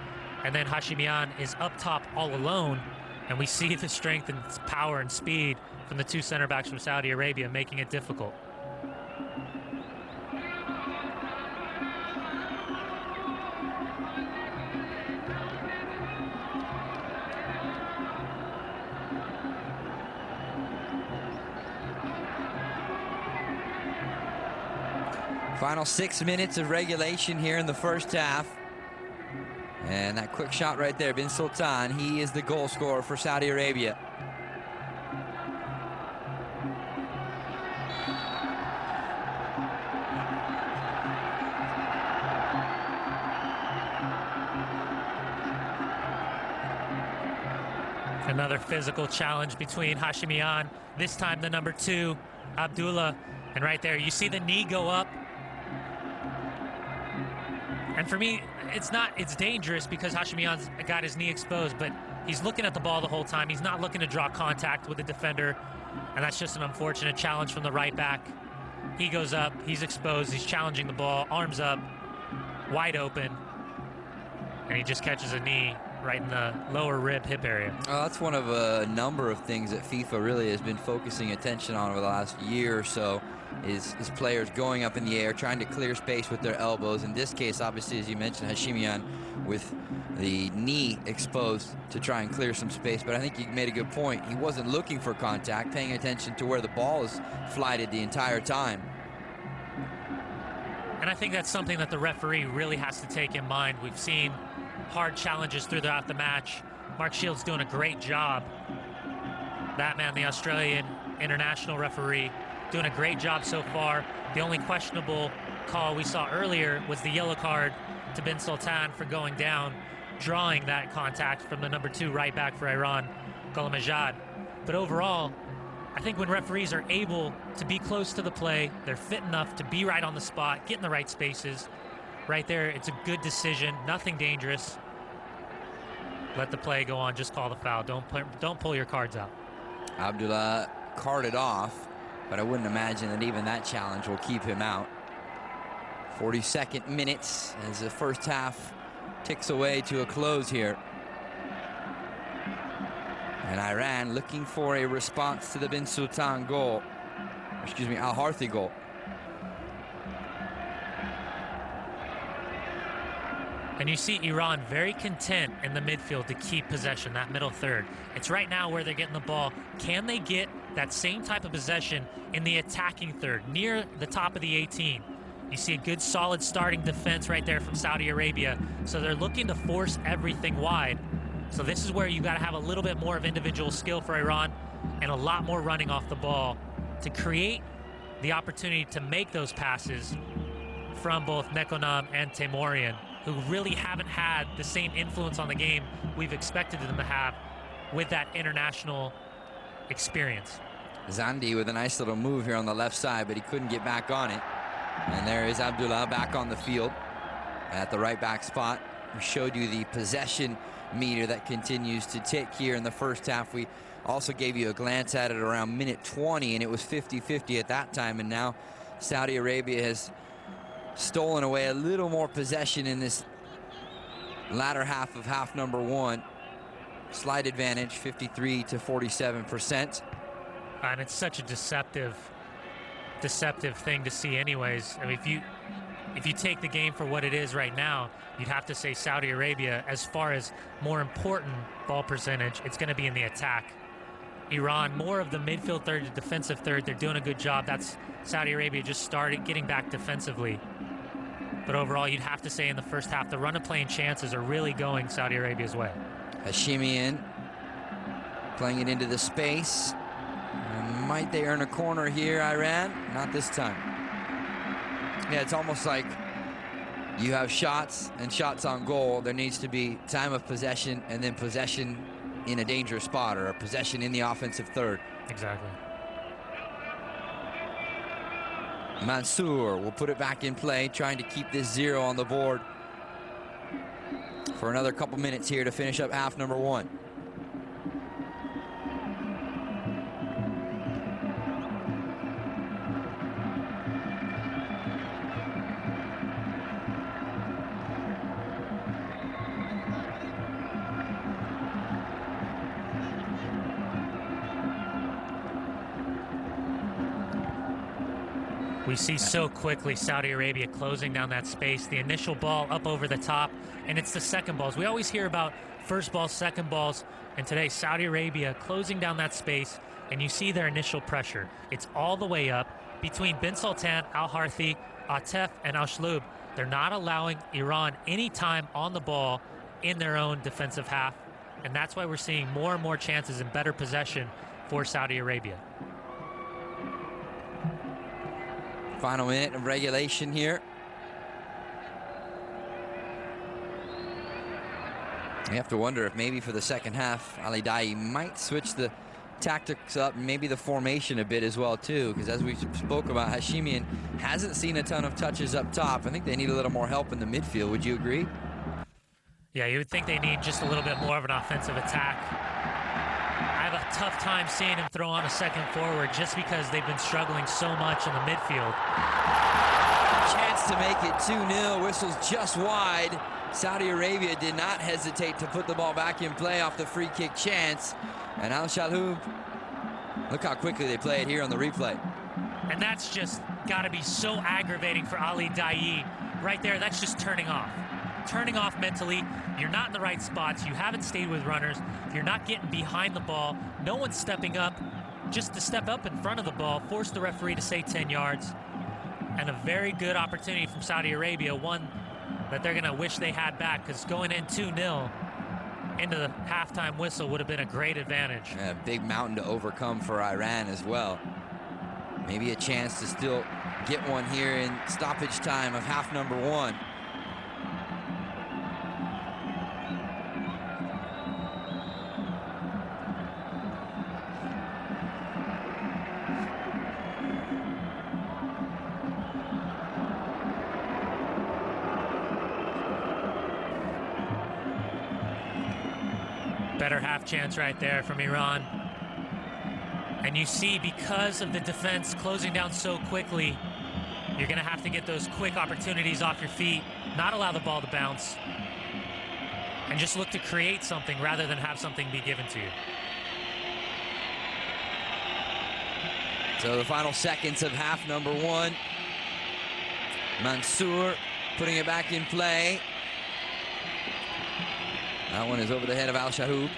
And then Hashemian is up top all alone, and we see the strength and power and speed from the two center backs from Saudi Arabia, making it difficult. Final 6 minutes of regulation here in the first half. And that quick shot right there, Bin-Sultan, he is the goal scorer for Saudi Arabia. Another physical challenge between Hashemian, this time the number 2, Abdullah. And right there, you see the knee go up. And for me, it's dangerous because Hashemian's got his knee exposed, but he's looking at the ball the whole time. He's not looking to draw contact with the defender, and that's just an unfortunate challenge from the right back. He goes up, he's exposed, he's challenging the ball, arms up, wide open, and he just catches a knee right in the lower rib hip area. Well, that's one of a number of things that FIFA really has been focusing attention on over the last year or so, is players going up in the air, trying to clear space with their elbows. In this case, obviously, as you mentioned, Hashemian with the knee exposed to try and clear some space. But I think you made a good point. He wasn't looking for contact, paying attention to where the ball is flighted the entire time. And I think that's something that the referee really has to take in mind. We've seen hard challenges throughout the match. Mark Shields doing a great job. That man, the Australian international referee, doing a great job so far. The only questionable call we saw earlier was the yellow card to Bin Sultan for going down, drawing that contact from the number 2 right back for Iran, Gholamajad. But overall, I think when referees are able to be close to the play, they're fit enough to be right on the spot, get in the right spaces. Right there, it's a good decision, nothing dangerous. Let the play go on, just call the foul. Don't pull your cards out. Abdullah carded off, but I wouldn't imagine that even that challenge will keep him out. 42nd minutes as the first half ticks away to a close here. And Iran looking for a response to the Bin Sultan goal. Excuse me, Al-Harthi goal. And you see Iran very content in the midfield to keep possession, that middle third. It's right now where they're getting the ball. Can they get that same type of possession in the attacking third, near the top of the 18? You see a good, solid starting defense right there from Saudi Arabia. So they're looking to force everything wide. So this is where you got to have a little bit more of individual skill for Iran and a lot more running off the ball to create the opportunity to make those passes from both Mekonam and Temorian, who really haven't had the same influence on the game we've expected them to have with that international experience. Zandi with a nice little move here on the left side, but he couldn't get back on it. And there is Abdullah back on the field at the right back spot. We showed you the possession meter that continues to tick here in the first half. We also gave you a glance at it around minute 20, and it was 50-50 at that time. And now Saudi Arabia has stolen away a little more possession in this latter half of half number 1. Slight advantage, 53 to 47%. And it's such a deceptive thing to see anyways. I mean, if you take the game for what it is right now, you'd have to say Saudi Arabia, as far as more important ball percentage, it's going to be in the attack. Iran, more of the midfield third to defensive third. They're doing a good job. That's Saudi Arabia just started getting back defensively. But overall, you'd have to say in the first half, the run of play and chances are really going Saudi Arabia's way. Hashemian playing it into the space. Might they earn a corner here, Iran? Not this time. Yeah, it's almost like you have shots and shots on goal. There needs to be time of possession and then possession in a dangerous spot, or a possession in the offensive third. Exactly. Mansour will put it back in play, trying to keep this 0 on the board for another couple minutes here to finish up half number 1. We see so quickly Saudi Arabia closing down that space. The initial ball up over the top, and it's the second balls. We always hear about first balls, second balls, and today Saudi Arabia closing down that space, and you see their initial pressure. It's all the way up between Bin-Sultan, Al-Harthi, Atef, and Al-Shlub. They're not allowing Iran any time on the ball in their own defensive half, and that's why we're seeing more and more chances and better possession for Saudi Arabia. Final minute of regulation here. You have to wonder if maybe for the second half, Ali Daei might switch the tactics up, maybe the formation a bit as well too, because as we spoke about, Hashemian hasn't seen a ton of touches up top. I think they need a little more help in the midfield. Would you agree? Yeah, you would think they need just a little bit more of an offensive attack. I have a tough time seeing him throw on a second forward just because they've been struggling so much in the midfield. Chance to make it 2-0. Whistles just wide. Saudi Arabia did not hesitate to put the ball back in play off the free kick chance. And Al-Jalhoub, look how quickly they play it here on the replay. And that's just got to be so aggravating for Ali Daei. Right there, that's just turning off. Turning off mentally. You're not in the right spots. You haven't stayed with runners. You're not getting behind the ball. No one's stepping up. Just to step up in front of the ball, force the referee to say 10 yards. And a very good opportunity from Saudi Arabia, one that they're going to wish they had back, because going in 2-0 into the halftime whistle would have been a great advantage. Yeah, big mountain to overcome for Iran as well. Maybe a chance to still get one here in stoppage time of half number 1. Better half chance right there from Iran. And you see, because of the defense closing down so quickly, you're going to have to get those quick opportunities off your feet, not allow the ball to bounce, and just look to create something rather than have something be given to you. So the final seconds of half number 1. Mansour putting it back in play. That one is over the head of Al-Jalhoub.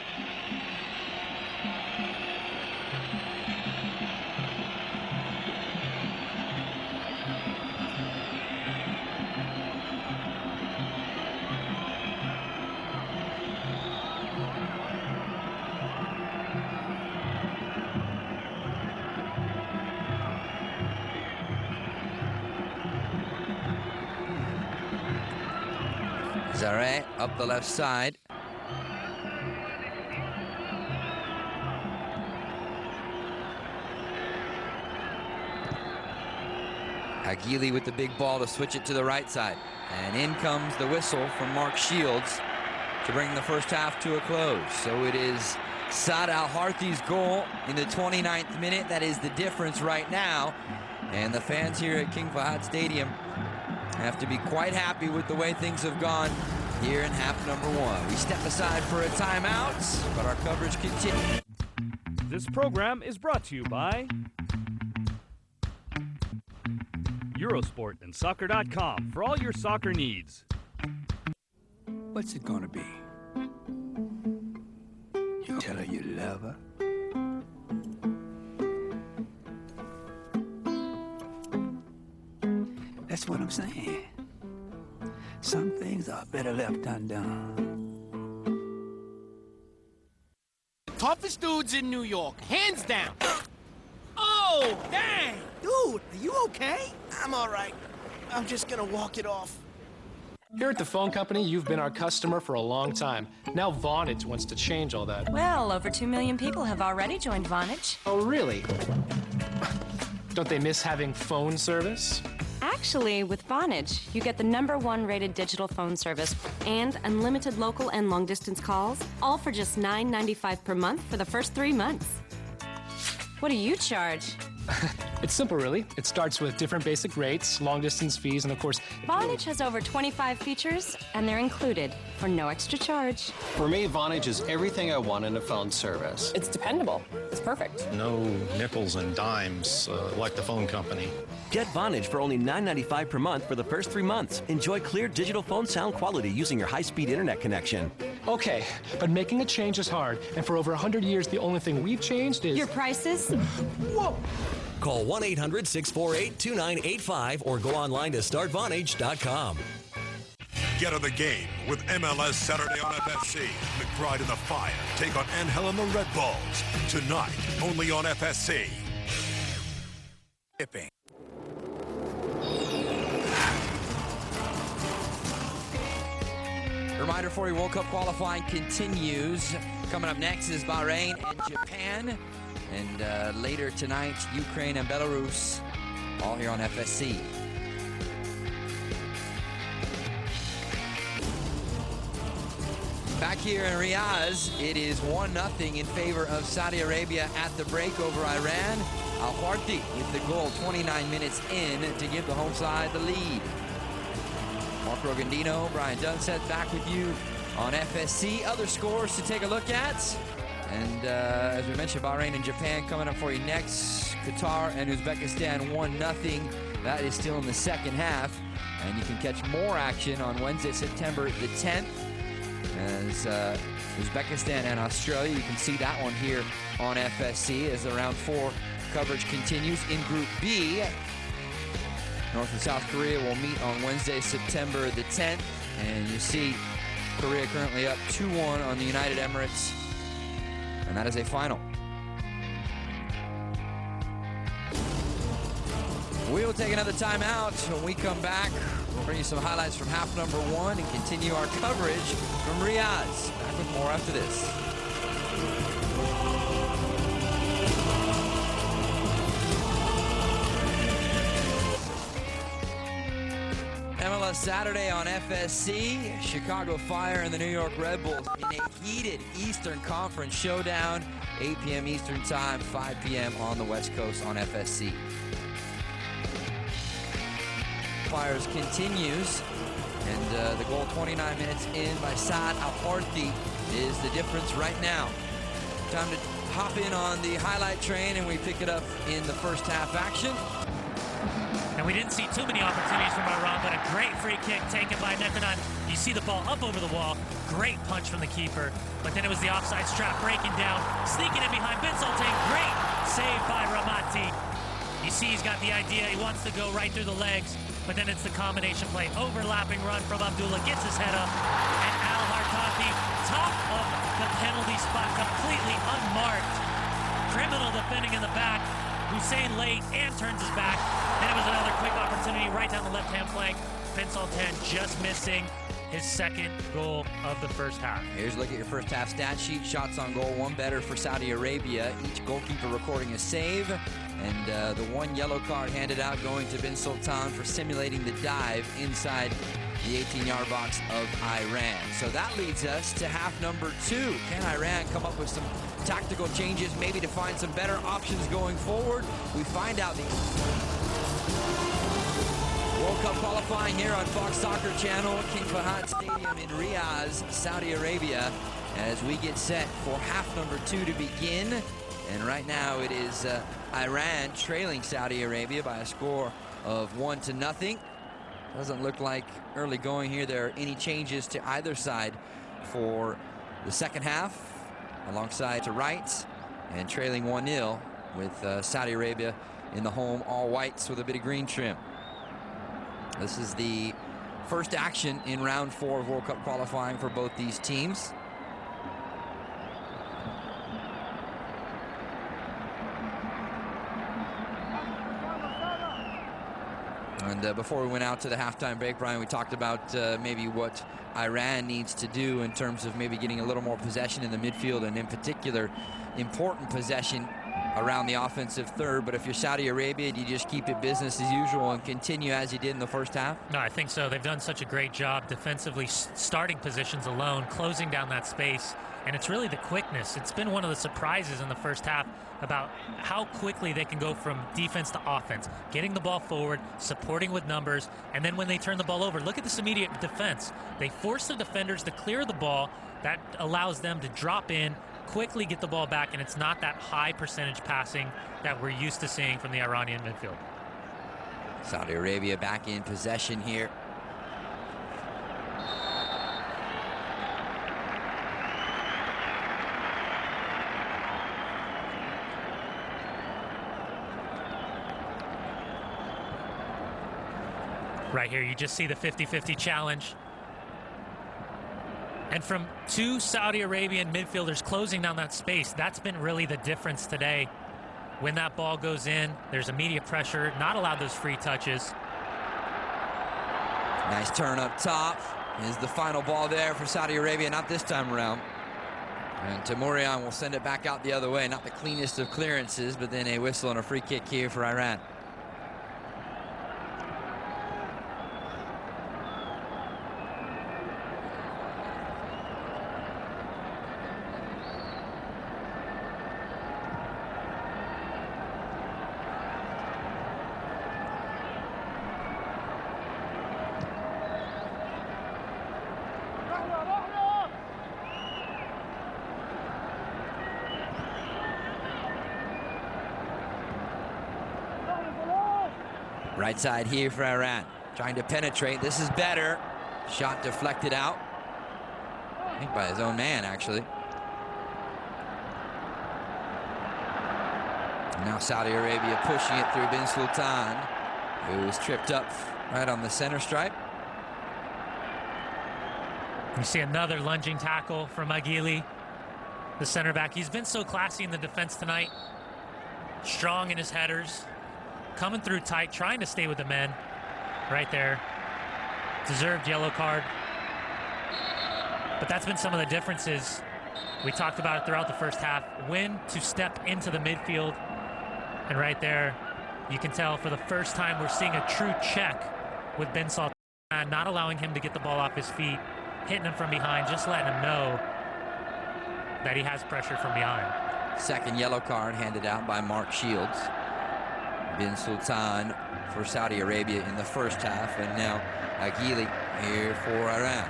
Zareh up the left side. Aguili with the big ball to switch it to the right side. And in comes the whistle from Mark Shields to bring the first half to a close. So it is Saad Al-Harthi's goal in the 29th minute. That is the difference right now. And the fans here at King Fahd Stadium have to be quite happy with the way things have gone here in half number 1. We step aside for a timeout, but our coverage continues. This program is brought to you by Eurosport and Soccer.com for all your soccer needs. What's it gonna be? You tell her you love her? That's what I'm saying. Some things are better left undone. Toughest dudes in New York, hands down. Oh, dang! Dude, are you okay? I'm all right. I'm just gonna walk it off. Here at the phone company, you've been our customer for a long time. Now Vonage wants to change all that. Well, over 2 million people have already joined Vonage. Oh, really? Don't they miss having phone service? Actually, with Vonage, you get the #1 rated digital phone service and unlimited local and long-distance calls, all for just $9.95 per month for the first 3 months. What do you charge? It's simple, really. It starts with different basic rates, long-distance fees, and of course... Vonage has over 25 features, and they're included for no extra charge. For me, Vonage is everything I want in a phone service. It's dependable. It's perfect. No nickels and dimes like the phone company. Get Vonage for only $9.95 per month for the first 3 months. Enjoy clear digital phone sound quality using your high-speed internet connection. Okay, but making a change is hard, and for over 100 years, the only thing we've changed is... Your prices? Whoa! Call 1-800-648-2985 or go online to startvonage.com. Get on the game with MLS Saturday on FSC. McBride and the Fire take on Angel and the Red Bulls. Tonight, only on FSC. Tipping. Reminder for you, World Cup qualifying continues. Coming up next is Bahrain and Japan. And later tonight, Ukraine and Belarus, all here on FSC. Back here in Riyadh, it is 1-0 in favor of Saudi Arabia at the break over Iran. Al-Harti with the goal 29 minutes in to give the home side the lead. Mark Rogandino, Brian Dunset back with you on FSC. Other scores to take a look at. And as we mentioned, Bahrain and Japan coming up for you next. Qatar and Uzbekistan 1-0. That is still in the second half. And you can catch more action on Wednesday, September the 10th. As Uzbekistan and Australia, you can see that one here on FSC as the round 4 coverage continues. In Group B, North and South Korea will meet on Wednesday, September the 10th. And you see Korea currently up 2-1 on the United Emirates. And that is a final. We will take another timeout. When we come back, we'll bring you some highlights from half number 1 and continue our coverage from Riyadh. Back with more after this. MLS Saturday on FSC. Chicago Fire and the New York Red Bulls in a heated Eastern Conference showdown. 8 p.m. Eastern Time, 5 p.m. on the West Coast on FSC. Fires continues, and the goal 29 minutes in by Saad Al-Harti is the difference right now. Time to hop in on the highlight train, and we pick it up in the first half action. And we didn't see too many opportunities from Iran, but a great free kick taken by Nethanan. You see the ball up over the wall. Great punch from the keeper. But then it was the offside strap breaking down, sneaking in behind Bin-Sultan. Great save by Ramati. You see he's got the idea. He wants to go right through the legs. But then it's the combination play. Overlapping run from Abdullah. Gets his head up. And Al-Hartati, top of the penalty spot, completely unmarked. Criminal defending in the back. Hussein late and turns his back. Then it was another quick opportunity right down the left-hand flank. Bin-Sultan just missing his second goal of the first half. Here's a look at your first half stat sheet. Shots on goal, 1 better for Saudi Arabia. Each goalkeeper recording a save. And the 1 yellow card handed out going to Bin-Sultan for simulating the dive inside the 18-yard box of Iran. So that leads us to half number 2. Can Iran come up with some tactical changes, maybe to find some better options going forward? We find out the World Cup qualifying here on Fox Soccer Channel, King Fahad Stadium in Riyadh, Saudi Arabia, as we get set for half number 2 to begin. And right now it is Iran trailing Saudi Arabia by a score of 1-0. Doesn't look like early going here there are any changes to either side for the second half. Alongside to right and trailing 1-0 with Saudi Arabia in the home all whites with a bit of green trim. This is the first action in round 4 of World Cup qualifying for both these teams. And before we went out to the halftime break, Brian, we talked about maybe what Iran needs to do in terms of maybe getting a little more possession in the midfield, and in particular, important possession around the offensive third. But if you're Saudi Arabia, do you just keep it business as usual and continue as you did in the first half? No, I think so. They've done such a great job defensively, starting positions alone, closing down that space. And it's really the quickness. It's been one of the surprises in the first half about how quickly they can go from defense to offense, getting the ball forward, supporting with numbers, and then when they turn the ball over, look at this immediate defense. They force the defenders to clear the ball. That allows them to drop in, quickly get the ball back, and it's not that high percentage passing that we're used to seeing from the Iranian midfield. Saudi Arabia back in possession here. Right here, you just see the 50-50 challenge. And from two Saudi Arabian midfielders closing down that space, that's been really the difference today. When that ball goes in, there's immediate pressure, not allowed those free touches. Nice turn up top. Is the final ball there for Saudi Arabia, not this time around. And Tamurian will send it back out the other way. Not the cleanest of clearances, but then a whistle and a free kick here for Iran. Right side here for Iran, trying to penetrate. This is better. Shot deflected out. I think by his own man, actually. And now Saudi Arabia pushing it through Bin-Sultan, who was tripped up right on the center stripe. You see another lunging tackle from Agili, the center back. He's been so classy in the defense tonight. Strong in his headers. Coming through tight, trying to stay with the men. Right there. Deserved yellow card. But that's been some of the differences. We talked about it throughout the first half. When to step into the midfield. And right there, you can tell for the first time we're seeing a true check with Bin-Sultan, not allowing him to get the ball off his feet, hitting him from behind, just letting him know that he has pressure from behind. Second yellow card handed out by Mark Shields. Bin-Sultan for Saudi Arabia in the first half, and now Agili here for Iran.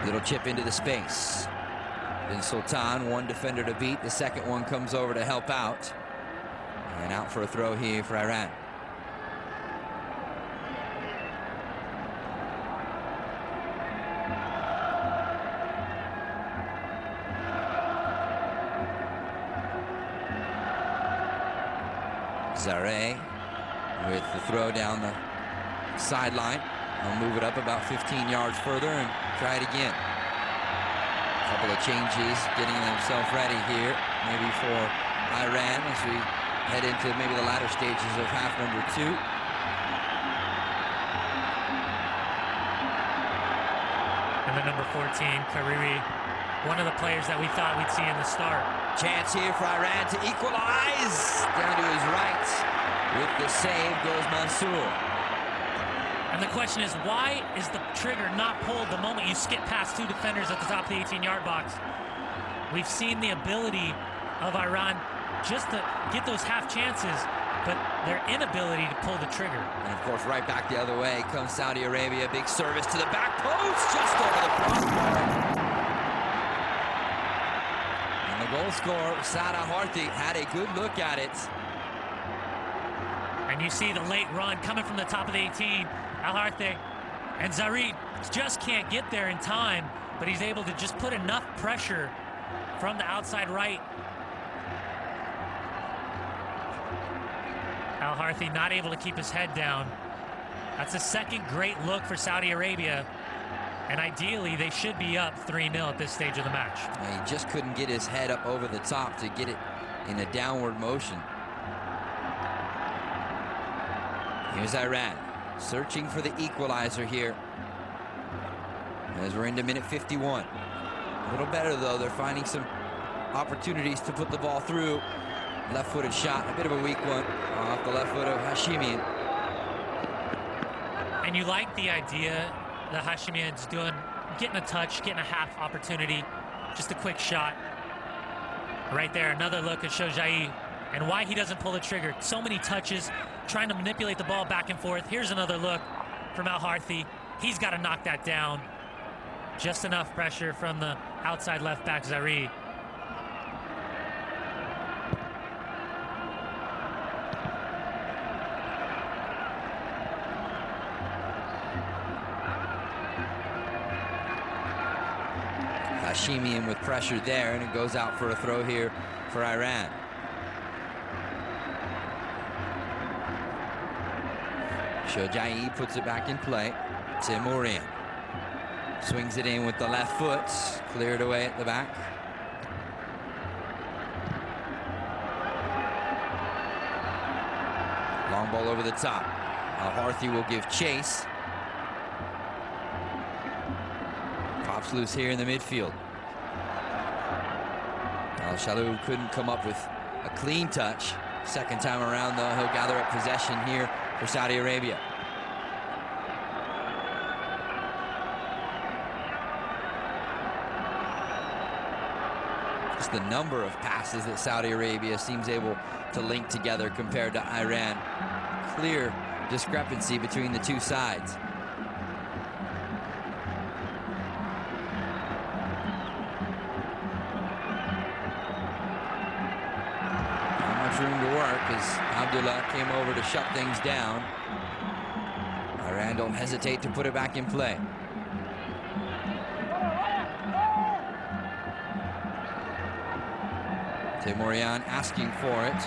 Little chip into the space. Bin-Sultan, one defender to beat. The second one comes over to help out. And out for a throw here for Iran. Zareh with the throw down the sideline. They'll move it up about 15 yards further and try it again. A couple of changes, getting themselves ready here, maybe for Iran as we head into maybe the latter stages of half number 2. And the number 14, Kariri, one of the players that we thought we'd see in the start. Chance here for Iran to equalize. Down to his right. With the save goes Mansour. And the question is, why is the trigger not pulled the moment you skip past two defenders at the top of the 18-yard box? We've seen the ability of Iran just to get those half chances, but their inability to pull the trigger. And of course, right back the other way comes Saudi Arabia. Big service to the back post, just over the crossbar. goal scorer, Saad Al-Harthi, had a good look at it. And you see the late run coming from the top of the 18. Al-Harthi and Zarid just can't get there in time, but he's able to just put enough pressure from the outside right. Al-Harthi not able to keep his head down. That's a second great look for Saudi Arabia. And ideally, they should be up 3-0 at this stage of the match. Yeah, he just couldn't get his head up over the top to get it in a downward motion. Here's Iran, searching for the equalizer here. As we're into minute 51. A little better, though. They're finding some opportunities to put the ball through. Left-footed shot, a bit of a weak one off the left foot of Hashimian. And you like the idea that Hashimian's doing, getting a touch, getting a half opportunity, just a quick shot. Right there, another look at Shojai and why he doesn't pull the trigger. So many touches, trying to manipulate the ball back and forth. Here's another look from Al-Harthi. He's got to knock that down. Just enough pressure from the outside left back, Zari. Hashimian with pressure there, and it goes out for a throw here for Iran. Shojai puts it back in play. Timurian swings it in with the left foot, cleared away at the back. Long ball over the top. Al-Harthi will give chase. Pops loose here in the midfield. Al-샬후브가 couldn't come up with a clean touch. Second time around, though, he'll gather up possession here for Saudi Arabia. Just the number of passes that Saudi Arabia seems able to link together compared to Iran. Clear discrepancy between the two sides. Room to work as Abdullah came over to shut things down. Iran don't hesitate to put it back in play. Timurian asking for it.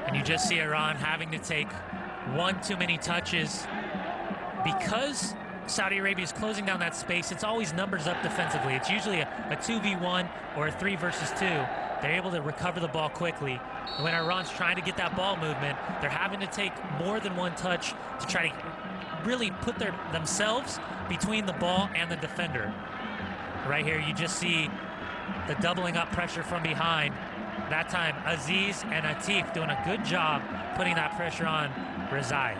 And you just see Iran having to take one too many touches. Because Saudi Arabia is closing down that space, it's always numbers up defensively. It's usually a 2v1 or a 3 versus 2. They're able to recover the ball quickly. And when Iran's trying to get that ball movement, they're having to take more than one touch to try to really put themselves between the ball and the defender. Right here, you just see the doubling up pressure from behind. That time, Aziz and Atif doing a good job putting that pressure on Rezai.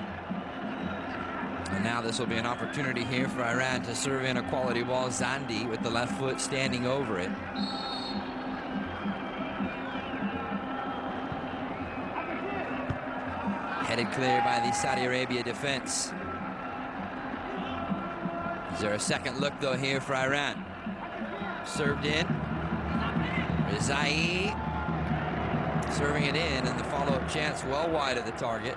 And now this will be an opportunity here for Iran to serve in a quality ball. Zandi with the left foot standing over it. Headed clear by the Saudi Arabia defense. Is there a second look, though, here for Iran? Served in. Rezai serving it in, and the follow-up chance well wide of the target.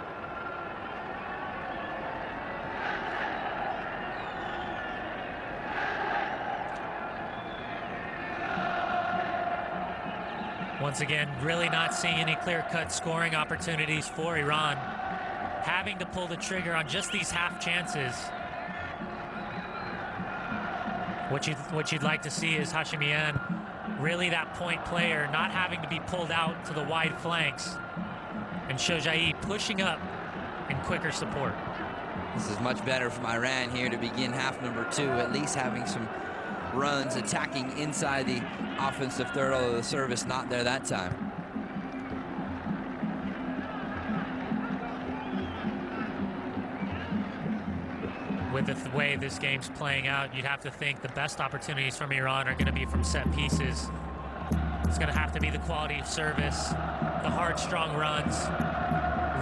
Once again, really not seeing any clear-cut scoring opportunities for Iran. Having to pull the trigger on just these half chances. What you'd like to see is Hashimian, really that point player, not having to be pulled out to the wide flanks. And Shojai pushing up in quicker support. This is much better from Iran here to begin half number 2, at least having some runs attacking inside the offensive third, although the service not there that time. With the way this game's playing out, you'd have to think the best opportunities from Iran are going to be from set pieces. It's going to have to be the quality of service, the hard, strong runs,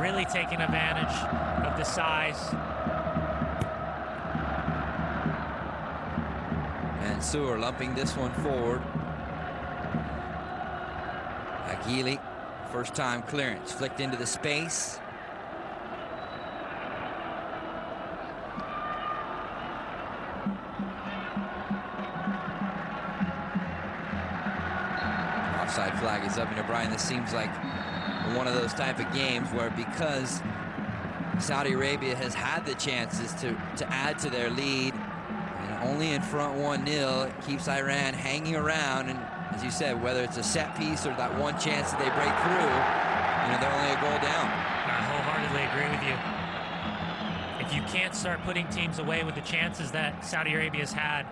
really taking advantage of the size. And Mansour lumping this one forward. Aguili, first time clearance, flicked into the space. Offside flag is up. Brian, this seems like one of those type of games where, because Saudi Arabia has had the chances to add to their lead, and only in front 1-0, it keeps Iran hanging around. And as you said, whether it's a set piece or that one chance that they break through, they're only a goal down. I wholeheartedly agree with you. If you can't start putting teams away with the chances that Saudi Arabia's had,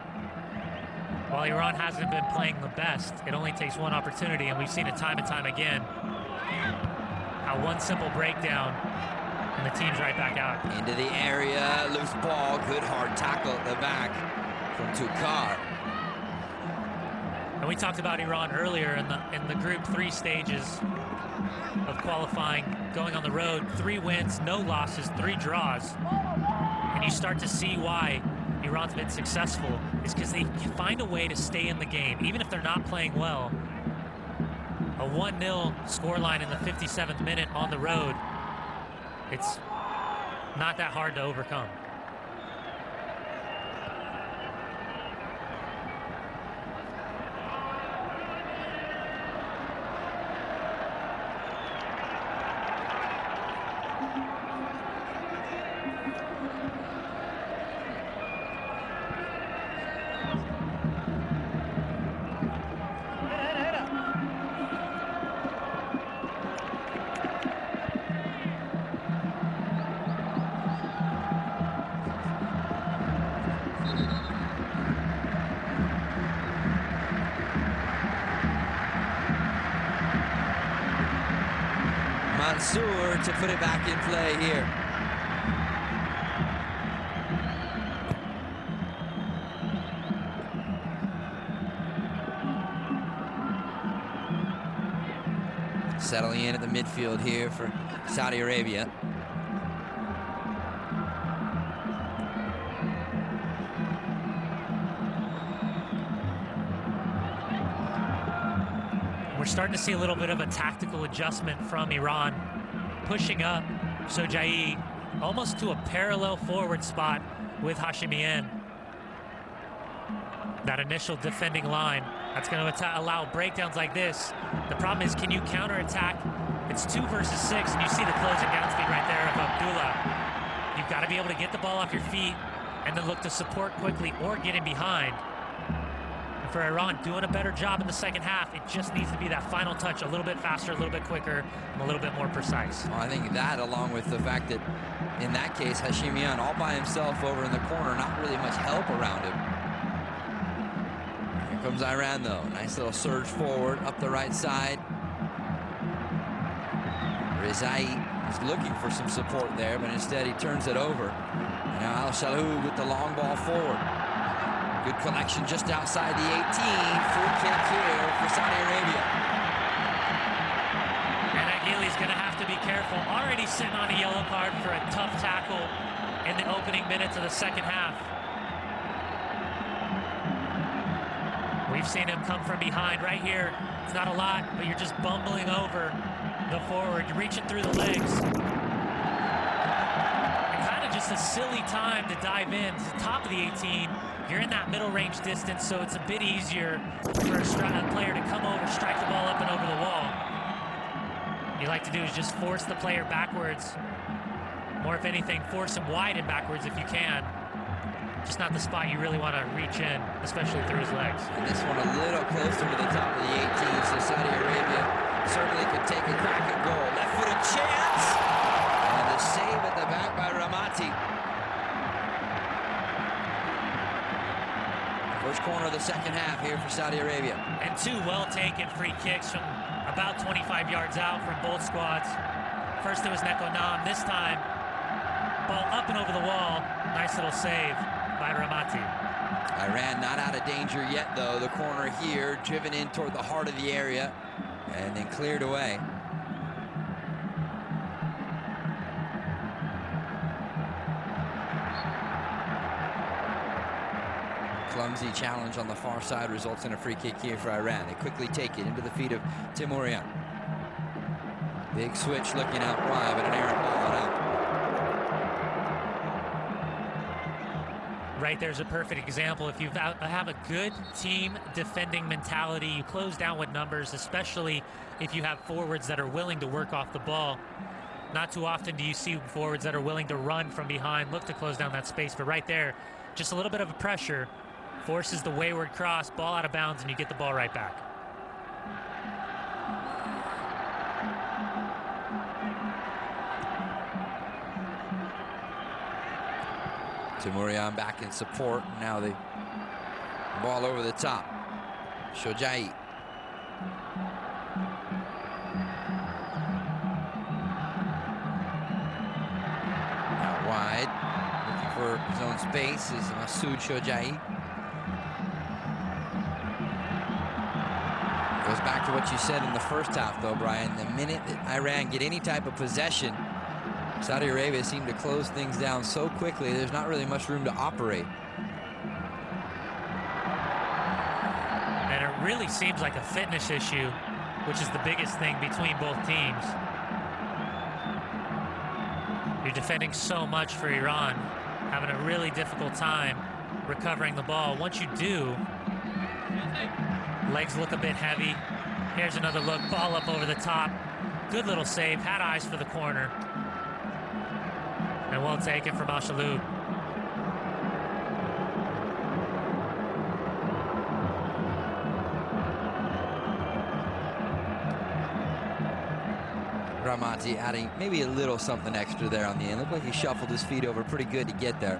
while Iran hasn't been playing the best, it only takes one opportunity, and we've seen it time and time again. How one simple breakdown, and the team's right back out. Into the area, loose ball, good hard tackle at the back from Tukar. And we talked about Iran earlier in the Group 3 stages of qualifying, going on the road, 3 wins, no losses, 3 draws. And you start to see why Iran's been successful, is because they find a way to stay in the game, even if they're not playing well. A 1-0 scoreline in the 57th minute on the road, it's not that hard to overcome. Mansour to put it back in play here. Settling in at the midfield here for Saudi Arabia. We're starting to see a little bit of a tactical adjustment from Iran, pushing up Shojai almost to a parallel forward spot with Hashemian. That initial defending line, that's going to allow breakdowns like this. The problem is, can you counterattack? It's 2 versus 6, and you see the closing down speed right there of Abdullah. You've got to be able to get the ball off your feet and then look to support quickly or get in behind. And for Iran, doing a better job in the second half, it just needs to be that final touch a little bit faster, a little bit quicker, and a little bit more precise. Well, I think that, along with the fact that in that case, Hashemian all by himself over in the corner, not really much help around him. Here comes Iran, though. Nice little surge forward up the right side. Rizai is looking for some support there, but instead he turns it over. And now Al-샬후브가 with the long ball forward. Good collection just outside the 18. Free kick here for Saudi Arabia. And Aguili's going to have to be careful. Already sitting on a yellow card for a tough tackle in the opening minutes of the second half. We've seen him come from behind right here. It's not a lot, but you're just bumbling over the forward. You're reaching through the legs. And kind of just a silly time to dive in to the top of the 18. You're in that middle range distance, so it's a bit easier for a player to come over, strike the ball up and over the wall. What you like to do is just force the player backwards. Or if anything, force him wide and backwards if you can. Just not the spot you really want to reach in, especially through his legs. And this one a little closer to the top of the 18, so Saudi Arabia certainly could take a crack at goal. Left-footed chance! And the save at the back by Ramati. First corner of the second half here for Saudi Arabia. And 2 well-taken free kicks from about 25 yards out from both squads. First it was Nekonam. This time, ball up and over the wall. Nice little save by Ramati. Iran not out of danger yet, though. The corner here, driven in toward the heart of the area, and then cleared away. clumsy challenge on the far side results in a free kick here for Iran. They quickly take it into the feet of Timurian. Big switch looking out wide, but an errant ball out. Right, there's a perfect example. If you have a good team defending mentality, you close down with numbers, especially if you have forwards that are willing to work off the ball. Not too often do you see forwards that are willing to run from behind, look to close down that space, but right there, just a little bit of a pressure forces the wayward cross, ball out of bounds, and you get the ball right back. Timurian back in support. Now the ball over the top. Shojai. Out wide. Looking for his own space is Masoud Shojai. Goes back to what you said in the first half, though, Brian. The minute that Iran get any type of possession, Saudi Arabia seemed to close things down so quickly, there's not really much room to operate. And it really seems like a fitness issue, which is the biggest thing between both teams. You're defending so much for Iran, having a really difficult time recovering the ball. Once you do, legs look a bit heavy. Here's another look, ball up over the top. Good little save, had eyes for the corner. And well taken from Al-샬후브. Ramati adding maybe a little something extra there on the end. Looked like he shuffled his feet over pretty good to get there.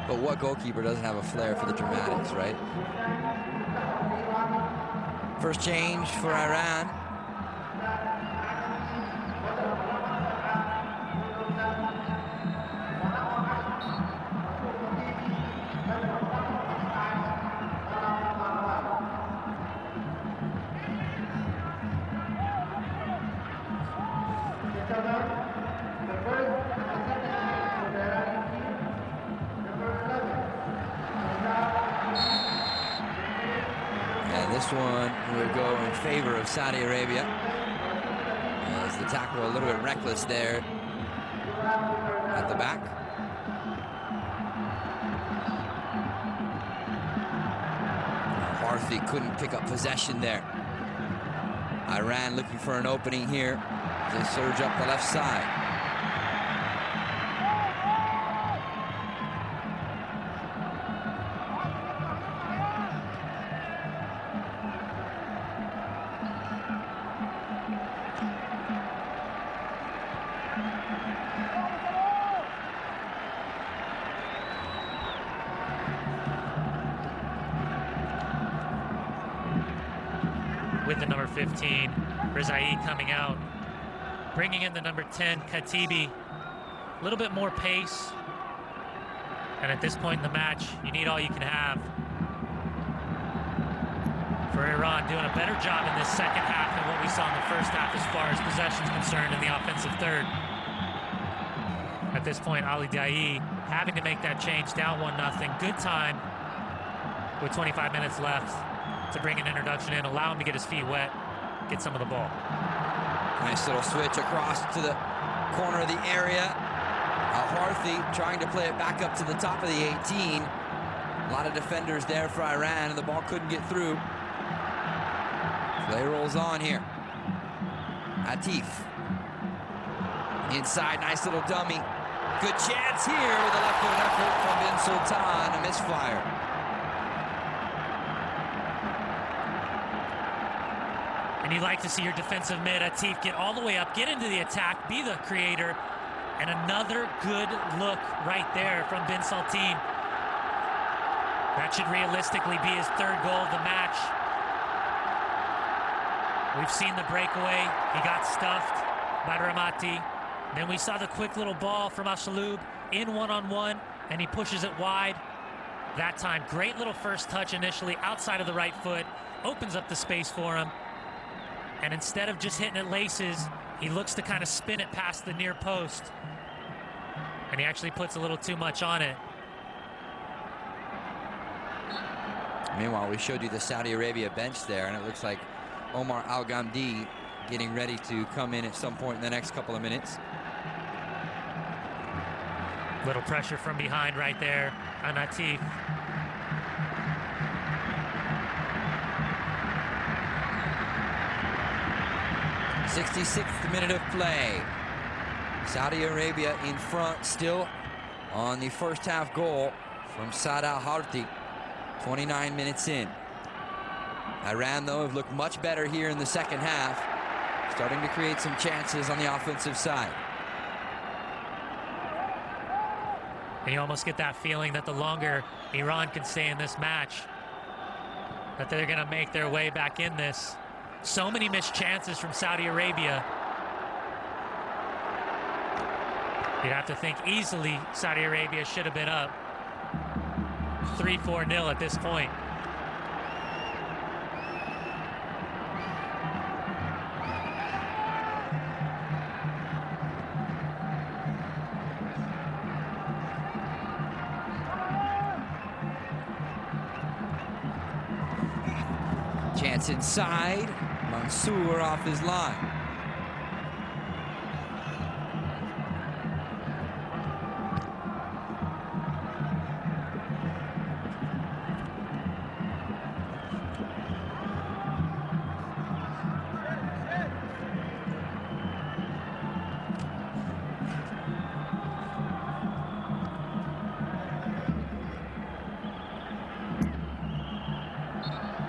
But what goalkeeper doesn't have a flair for the dramatics, right? First change for Iran. This one will go in favor of Saudi Arabia. As the tackle a little bit reckless there at the back. Harthy couldn't pick up possession there. Iran looking for an opening here. They surge up the left side. With the number 15, Rizai coming out, bringing in the number 10, Khatibi. A little bit more pace, and at this point in the match, you need all you can have. For Iran, doing a better job in this second half than what we saw in the first half as far as possession's concerned in the offensive third. At this point, Ali Daei having to make that change, down 1-0. Good time with 25 minutes left to bring an introduction in, allow him to get his feet wet, get some of the ball. Nice little switch across to the corner of the area. Al-Harthi trying to play it back up to the top of the 18. A lot of defenders there for Iran, and the ball couldn't get through. Play rolls on here. Atif. Inside, nice little dummy. Good chance here with a left-foot effort from Bin-Sultan, a misfire. And you like to see your defensive mid, Atif, get all the way up, get into the attack, be the creator. And another good look right there from Bin Saltin. That should realistically be his third goal of the match. We've seen the breakaway. He got stuffed by Ramati. Then we saw the quick little ball from Al-샬후브 in one-on-one, and he pushes it wide. That time, great little first touch initially outside of the right foot, opens up the space for him. And instead of just hitting it laces, he looks to kind of spin it past the near post. And he actually puts a little too much on it. Meanwhile, we showed you the Saudi Arabia bench there, and it looks like Omar Al-Ghamdi getting ready to come in at some point in the next couple of minutes. Little pressure from behind right there on Atif. '66th minute of play. Saudi Arabia in front still on the first half goal from Saad Al-Harthi, 29 minutes in. Iran, though, have looked much better here in the second half, starting to create some chances on the offensive side. And you almost get that feeling that the longer Iran can stay in this match, that they're going to make their way back in this. So many missed chances from Saudi Arabia. You'd have to think easily Saudi Arabia should have been up 3-4-0 at this point. Chance inside. Mansour off his line.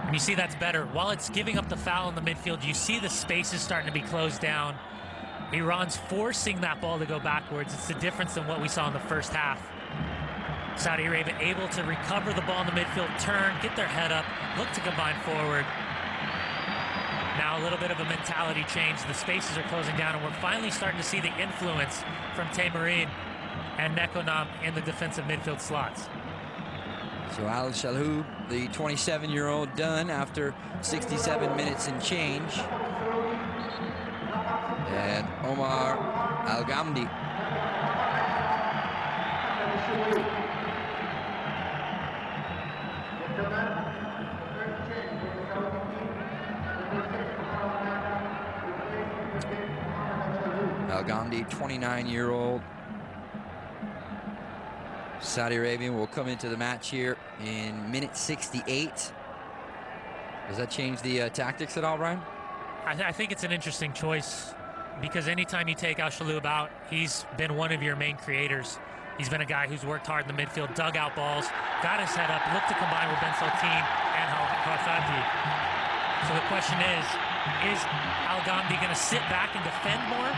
And you see that's better. While it's giving up the foul in the midfield, you see the spaces starting to be closed down. Iran's forcing that ball to go backwards. It's the difference than what we saw in the first half. Saudi Arabia able to recover the ball in the midfield, turn, get their head up, look to combine forward. Now a little bit of a mentality change. The spaces are closing down, and we're finally starting to see the influence from Teymourine and Nekonam in the defensive midfield slots. So Al-Jalhoub, the 27-year-old, done after 67 minutes and change. And Omar Al-Ghamdi. Al-Ghamdi, 29-year-old. Saudi Arabian will come into the match here in minute 68. Does that change the tactics at all, Brian? I think it's an interesting choice, because anytime you take Al-Jalhoub out, he's been one of your main creators. He's been a guy who's worked hard in the midfield, dug out balls, got his head up, looked to combine with Ben-Sultan and Al-Hathati. So the question is Al-Ghamdi going to sit back and defend more?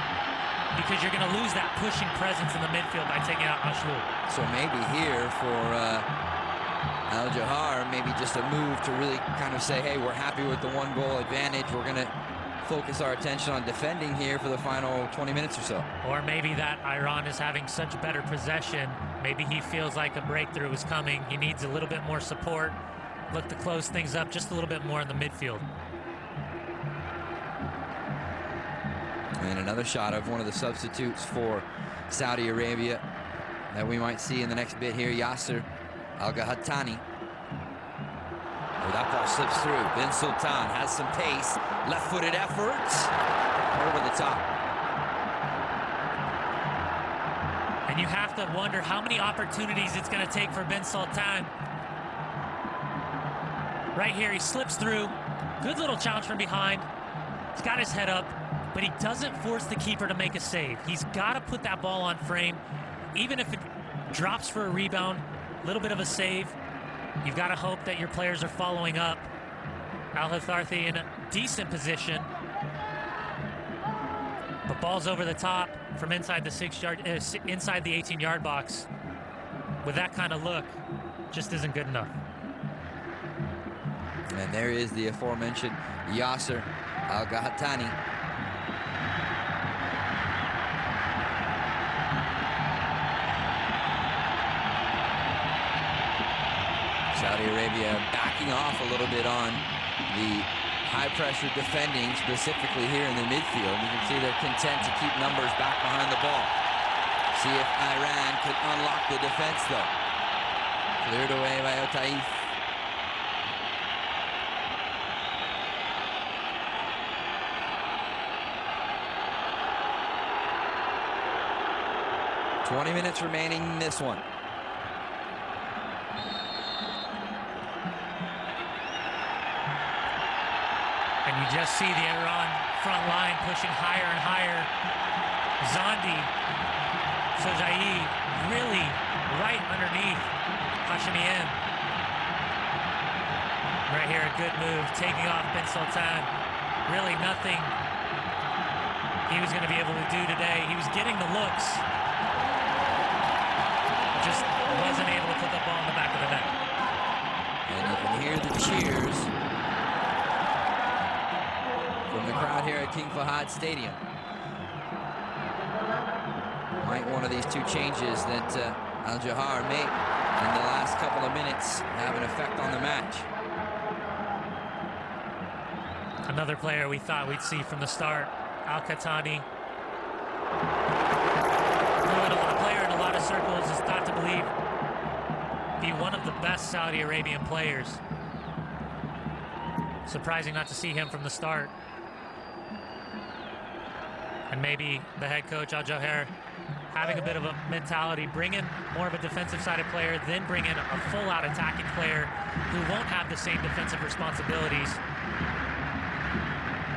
Because you're going to lose that pushing presence in the midfield by taking out Al-Jalhoub. So maybe here for Al-Jawhar, maybe just a move to really kind of say, hey, we're happy with the one-goal advantage. We're going to focus our attention on defending here for the final 20 minutes or so. Or maybe that Iran is having such better possession. Maybe he feels like a breakthrough is coming. He needs a little bit more support. Look to close things up just a little bit more in the midfield. And another shot of one of the substitutes for Saudi Arabia that we might see in the next bit here, Yasser Al-Ghahtani. Oh, that ball slips through. Bin-Sultan has some pace. Left-footed effort. Over the top. And you have to wonder how many opportunities it's going to take for Bin-Sultan. Right here, he slips through. Good little challenge from behind. He's got his head up, but he doesn't force the keeper to make a save. He's got to put that ball on frame. Even if it drops for a rebound, a little bit of a save, you've got to hope that your players are following up. Al-Hathati in a decent position. But ball's over the top from inside the inside the 18-yard box. With that kind of look, just isn't good enough. And there is the aforementioned Yasser Al-Ghahtani. Saudi Arabia backing off a little bit on the high-pressure defending, specifically here in the midfield. You can see they're content to keep numbers back behind the ball. See if Iran can unlock the defense, though. Cleared away by Otaif. 20 minutes remaining in this one. And you just see the Iran front line pushing higher and higher. Zandi, Sojai really right underneath Hashemian. Right here, a good move, taking off Bin-Sultan. Really nothing he was going to be able to do today. He was getting the looks. Just wasn't able to put the ball in the back of the net. And you can hear the cheers from the crowd here at King Fahad Stadium. Might one of these two changes that Al-Johair made in the last couple of minutes have an effect on the match. Another player we thought we'd see from the start, Al-Kahtani. A player in a lot of circles is thought to be one of the best Saudi Arabian players. Surprising not to see him from the start. And maybe the head coach, Al-Johair, having a bit of a mentality, bring in more of a defensive-sided player, then bring in a full-out attacking player who won't have the same defensive responsibilities.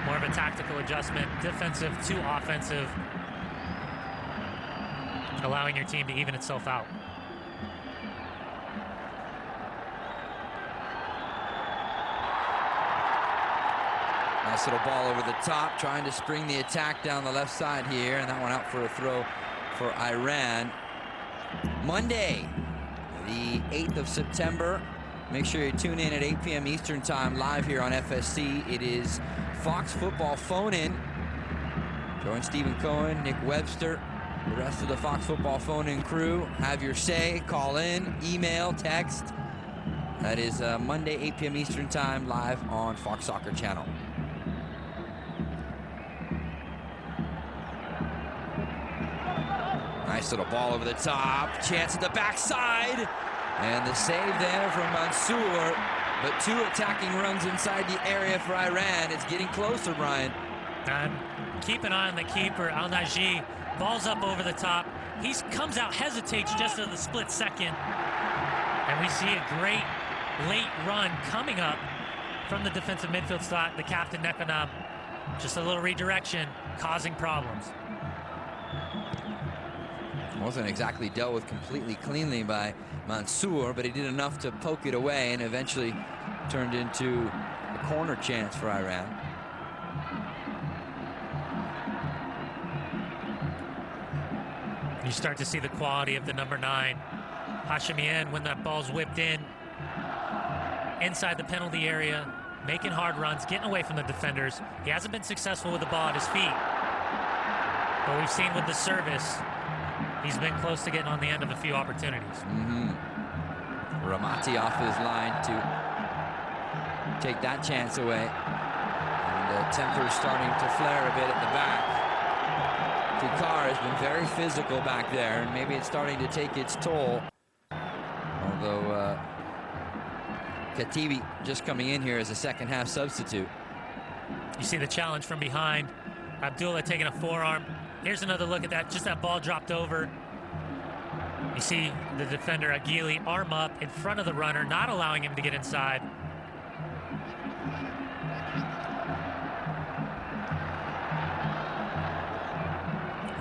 More of a tactical adjustment, defensive to offensive, allowing your team to even itself out. Nice little ball over the top, trying to spring the attack down the left side here, and that one out for a throw for Iran. Monday, the 8th of September. Make sure you tune in at 8 p.m. Eastern Time live here on FSC. It is Fox Football Phone-In. Join Stephen Cohen, Nick Webster, the rest of the Fox Football Phone-In crew. Have your say, call in, email, text. That is Monday, 8 p.m. Eastern Time, live on Fox Soccer Channel. Nice little ball over the top. Chance at the backside. And the save there from Mansour. But two attacking runs inside the area for Iran. It's getting closer, Brian. And keep an eye on the keeper, Al-Naji. Ball's up over the top. He comes out, hesitates just at the split second. And we see a great late run coming up from the defensive midfield slot, the captain, Nekanam. Just a little redirection, causing problems. Wasn't exactly dealt with completely cleanly by Mansour, but he did enough to poke it away and eventually turned into a corner chance for Iran. You start to see the quality of the number 9, Hashemian, when that ball's whipped in inside the penalty area, making hard runs, getting away from the defenders. He hasn't been successful with the ball at his feet, but we've seen with the service, he's been close to getting on the end of a few opportunities. Ramati off his line to take that chance away. And the temper's starting to flare a bit at the back. Kukar has been very physical back there, and maybe it's starting to take its toll. Although Katibi just coming in here as a second half substitute. You see the challenge from behind. Abdullah taking a forearm. Here's another look at that, just that ball dropped over. You see the defender, Aguili, arm up in front of the runner, not allowing him to get inside.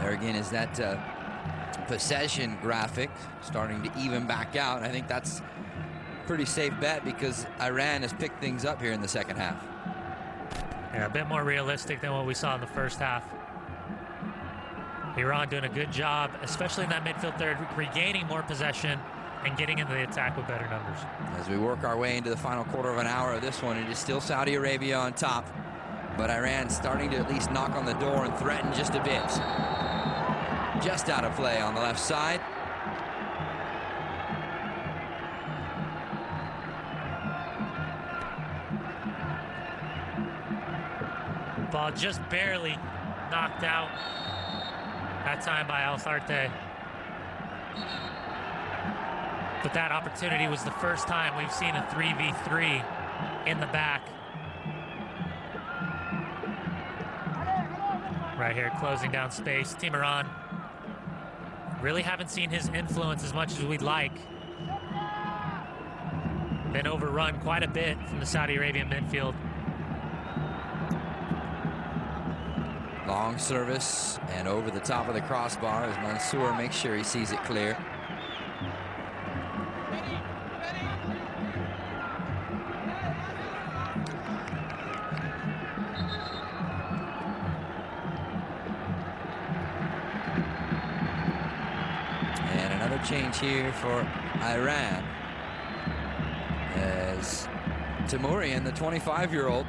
There again is that possession graphic starting to even back out. I think that's a pretty safe bet because Iran has picked things up here in the second half. Yeah, a bit more realistic than what we saw in the first half. Iran doing a good job, especially in that midfield third, regaining more possession and getting into the attack with better numbers. As we work our way into the final quarter of an hour of this one, it is still Saudi Arabia on top, but Iran starting to at least knock on the door and threaten just a bit. Just out of play on the left side. Ball just barely knocked out. That time by Al-Harteh. But that opportunity was the first time we've seen a 3v3 in the back. Right here, closing down space. Team Iran Really haven't seen his influence as much as we'd like. Been overrun quite a bit from the Saudi Arabian midfield. Long service and over the top of the crossbar as Mansour makes sure he sees it clear. And another change here for Iran as Timourian, the 25-year-old,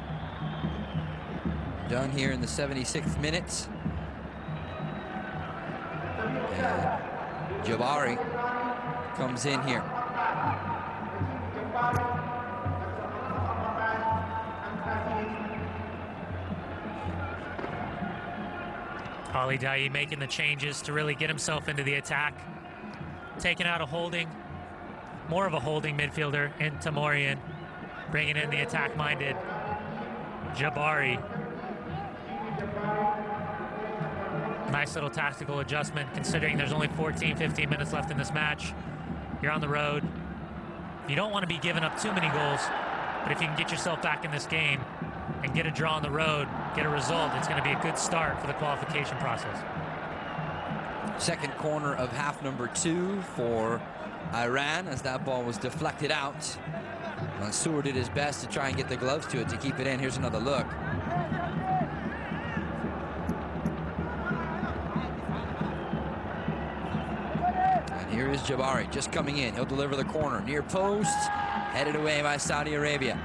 done here in the 76th minute. And Jabari comes in here. Ali Daei making the changes to really get himself into the attack. Taking out a holding, more of a holding midfielder in Timourian. Bringing in the attack-minded Jabari. Nice little tactical adjustment considering there's only 15 minutes left in this match. You're on the road. You don't want to be giving up too many goals, but if you can get yourself back in this game and get a draw on the road, get a result, it's going to be a good start for the qualification process. Second corner of half number 2 for Iran as that ball was deflected out. Mansour did his best to try and get the gloves to it to keep it in. Here's another look. And here is Jabari just coming in. He'll deliver the corner. Near post. Headed away by Saudi Arabia.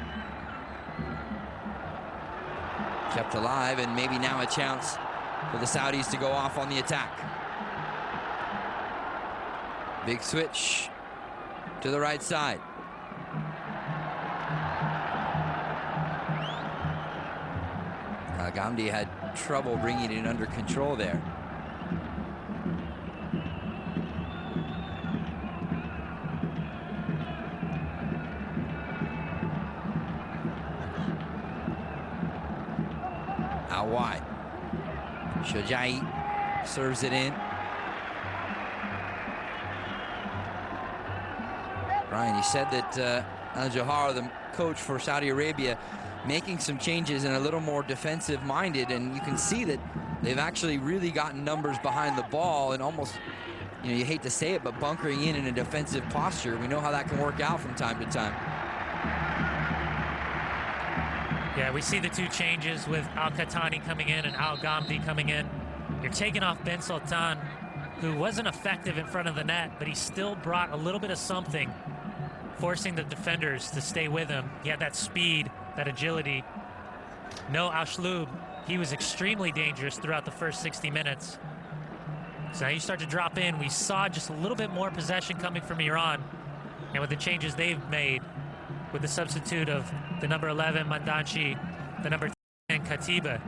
Kept alive, and maybe now a chance for the Saudis to go off on the attack. Big switch to the right side. Gamdi had trouble bringing it under control there. Out wide. Shojai serves it in. Brian, you said that Al-Johair, the coach for Saudi Arabia, making some changes and a little more defensive-minded, and you can see that they've actually really gotten numbers behind the ball and almost, you know, you hate to say it, but bunkering in a defensive posture. We know how that can work out from time to time. Yeah, we see the two changes with Al-Kahtani coming in and Al-Ghamdi coming in. You're taking off Ben Sultan, who wasn't effective in front of the net, but he still brought a little bit of something, forcing the defenders to stay with him. He had that speed, that agility. No Al-Shlub, he was extremely dangerous throughout the first 60 minutes. So now you start to drop in. We saw just a little bit more possession coming from Iran. And with the changes they've made, with the substitute of the number 11, Mandanchi, the number 10, Katiba,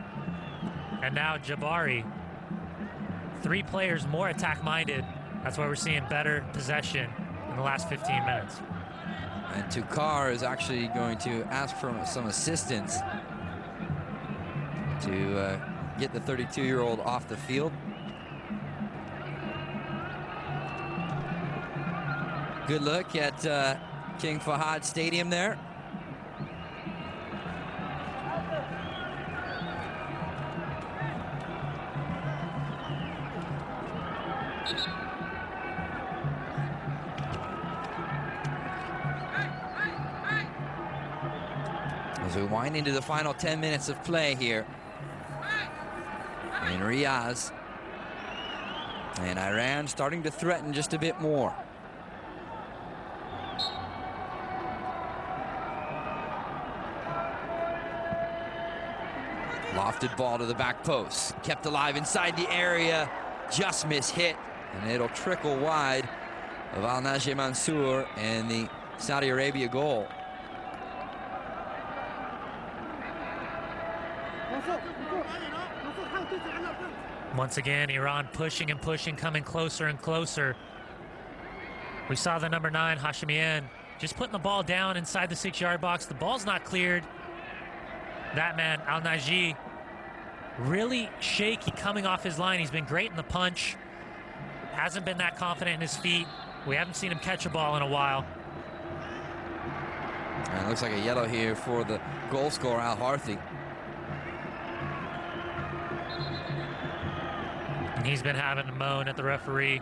and now Jabari. 3 players more attack-minded. That's why we're seeing better possession in the last 15 minutes. And Tukar is actually going to ask for some assistance to get the 32-year-old off the field. Good look at King Fahad Stadium there. As we wind into the final 10 minutes of play here in Riyadh, and Iran starting to threaten just a bit more. Lofted ball to the back post, kept alive inside the area, just mishit, and it'll trickle wide of Al-Najeh Mansour and the Saudi Arabia goal. Once again, Iran pushing and pushing, coming closer and closer. We saw the number 9, Hashemian, just putting the ball down inside the 6-yard box. The ball's not cleared. That man, Al-Najeh, really shaky coming off his line. He's been great in the punch. hasn't been that confident in his feet. We haven't seen him catch a ball in a while. And it looks like a yellow here for the goal scorer, Al-Haruthi. And he's been having to moan at the referee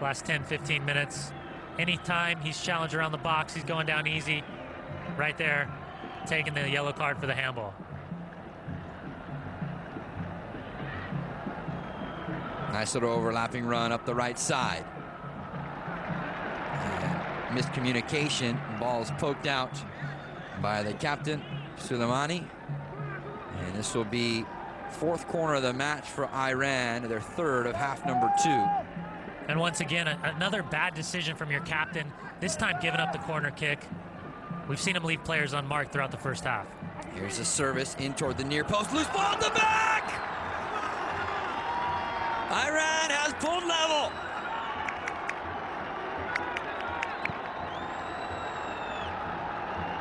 last 10, 15 minutes. Anytime he's challenged around the box, he's going down easy. Right there, taking the yellow card for the handball. Nice little overlapping run up the right side. And miscommunication. Ball's poked out by the captain, Suleimani. And this will be fourth corner of the match for Iran, their third of half number 2. And once again, another bad decision from your captain, this time giving up the corner kick. We've seen him leave players unmarked throughout the first half. Here's a service in toward the near post. Loose ball at the back! Iran has pulled level.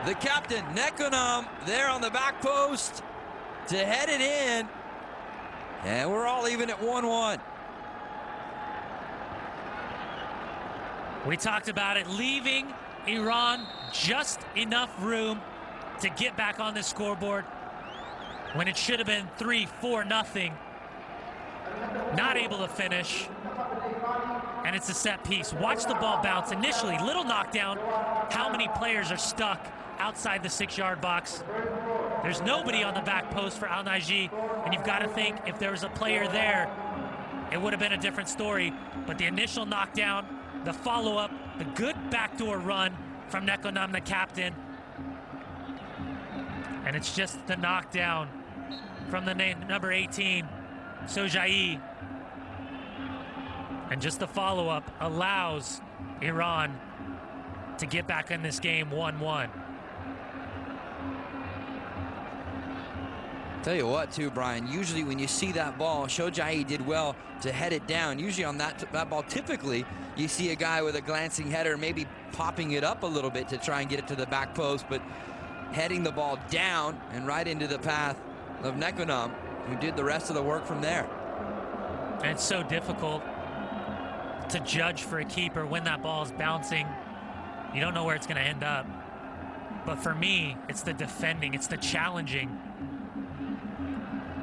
The captain, Nekonam, there on the back post to head it in. And we're all even at 1-1. We talked about it, leaving Iran just enough room to get back on the scoreboard when it should have been 3-4-0. Not able to finish, and it's a set piece. Watch the ball bounce initially, little knockdown. How many players are stuck outside the 6-yard box? There's nobody on the back post for Al-Naji, and you've got to think if there was a player there, it would have been a different story. But the initial knockdown, the follow-up, the good backdoor run from Nekonam, the captain, and it's just the knockdown from the number 18, Sojai. And just the follow-up allows Iran to get back in this game 1-1. Tell you what, too, Brian, usually when you see that ball, Sojai did well to head it down. Usually on that ball, typically, you see a guy with a glancing header maybe popping it up a little bit to try and get it to the back post, but heading the ball down and right into the path of Nekonam, who did the rest of the work from there. And it's so difficult to judge for a keeper when that ball is bouncing. You don't know where it's going to end up. But for me, it's the defending, it's the challenging.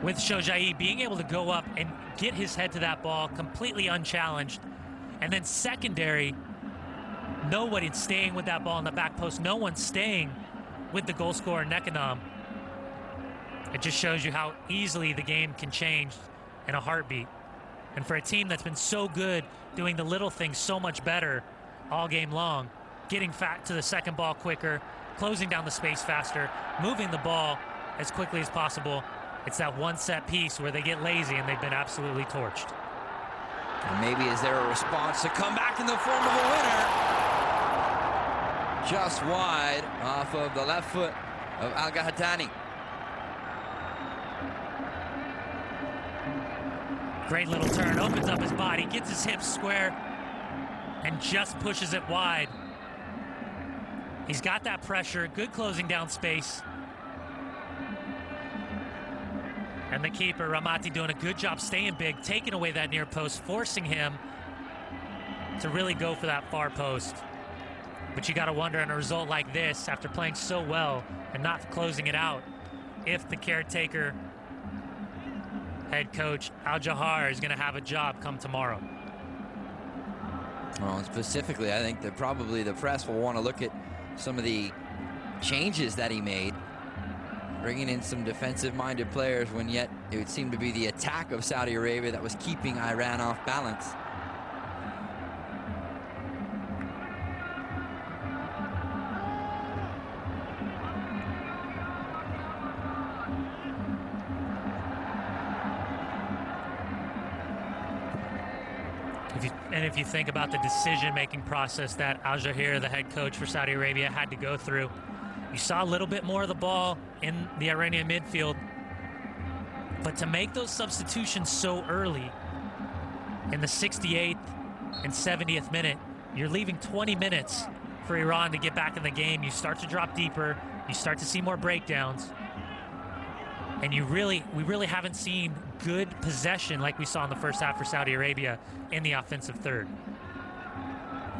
With Sojai being able to go up and get his head to that ball completely unchallenged. And then secondary, nobody's staying with that ball in the back post. No one's staying with the goal scorer, Nekonam. It just shows you how easily the game can change in a heartbeat. And for a team that's been so good, doing the little things so much better all game long, getting to the second ball quicker, closing down the space faster, moving the ball as quickly as possible. It's that one set piece where they get lazy and they've been absolutely torched. And maybe is there a response to come back in the form of a winner? Just wide off of the left foot of Al-Ghahtani. Great little turn, opens up his body, gets his hips square, and just pushes it wide. He's got that pressure, good closing down space. And the keeper, Ramati, doing a good job staying big, taking away that near post, forcing him to really go for that far post. But you got to wonder, in a result like this, after playing so well and not closing it out, if the caretaker head coach Al-Johair is going to have a job come tomorrow. Well, specifically, I think that probably the press will want to look at some of the changes that he made, bringing in some defensive-minded players when yet it would seem to be the attack of Saudi Arabia that was keeping Iran off balance. If you think about the decision-making process that Al-Johair, the head coach for Saudi Arabia, had to go through, you saw a little bit more of the ball in the Iranian midfield. But to make those substitutions so early, in the 68th and 70th minute, you're leaving 20 minutes for Iran to get back in the game. You start to drop deeper. You start to see more breakdowns. And we really haven't seen good possession like we saw in the first half for Saudi Arabia in the offensive third.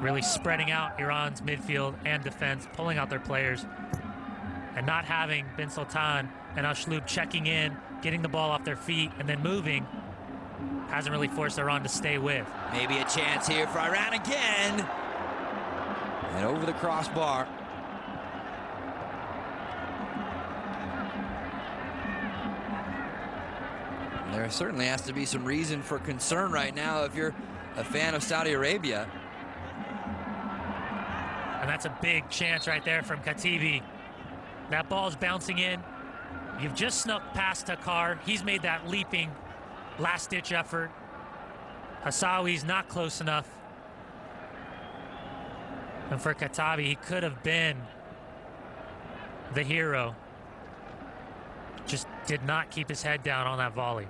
Really spreading out Iran's midfield and defense, pulling out their players, and not having Bin-Sultan and Al-Jalhoub checking in, getting the ball off their feet, and then moving hasn't really forced Iran to stay with. Maybe a chance here for Iran again. And over the crossbar. There certainly has to be some reason for concern right now if you're a fan of Saudi Arabia. And that's a big chance right there from Katibi. That ball's bouncing in. You've just snuck past Takar. He's made that leaping last-ditch effort. Hassawi's not close enough. And for Katabi, he could have been the hero. Just did not keep his head down on that volley.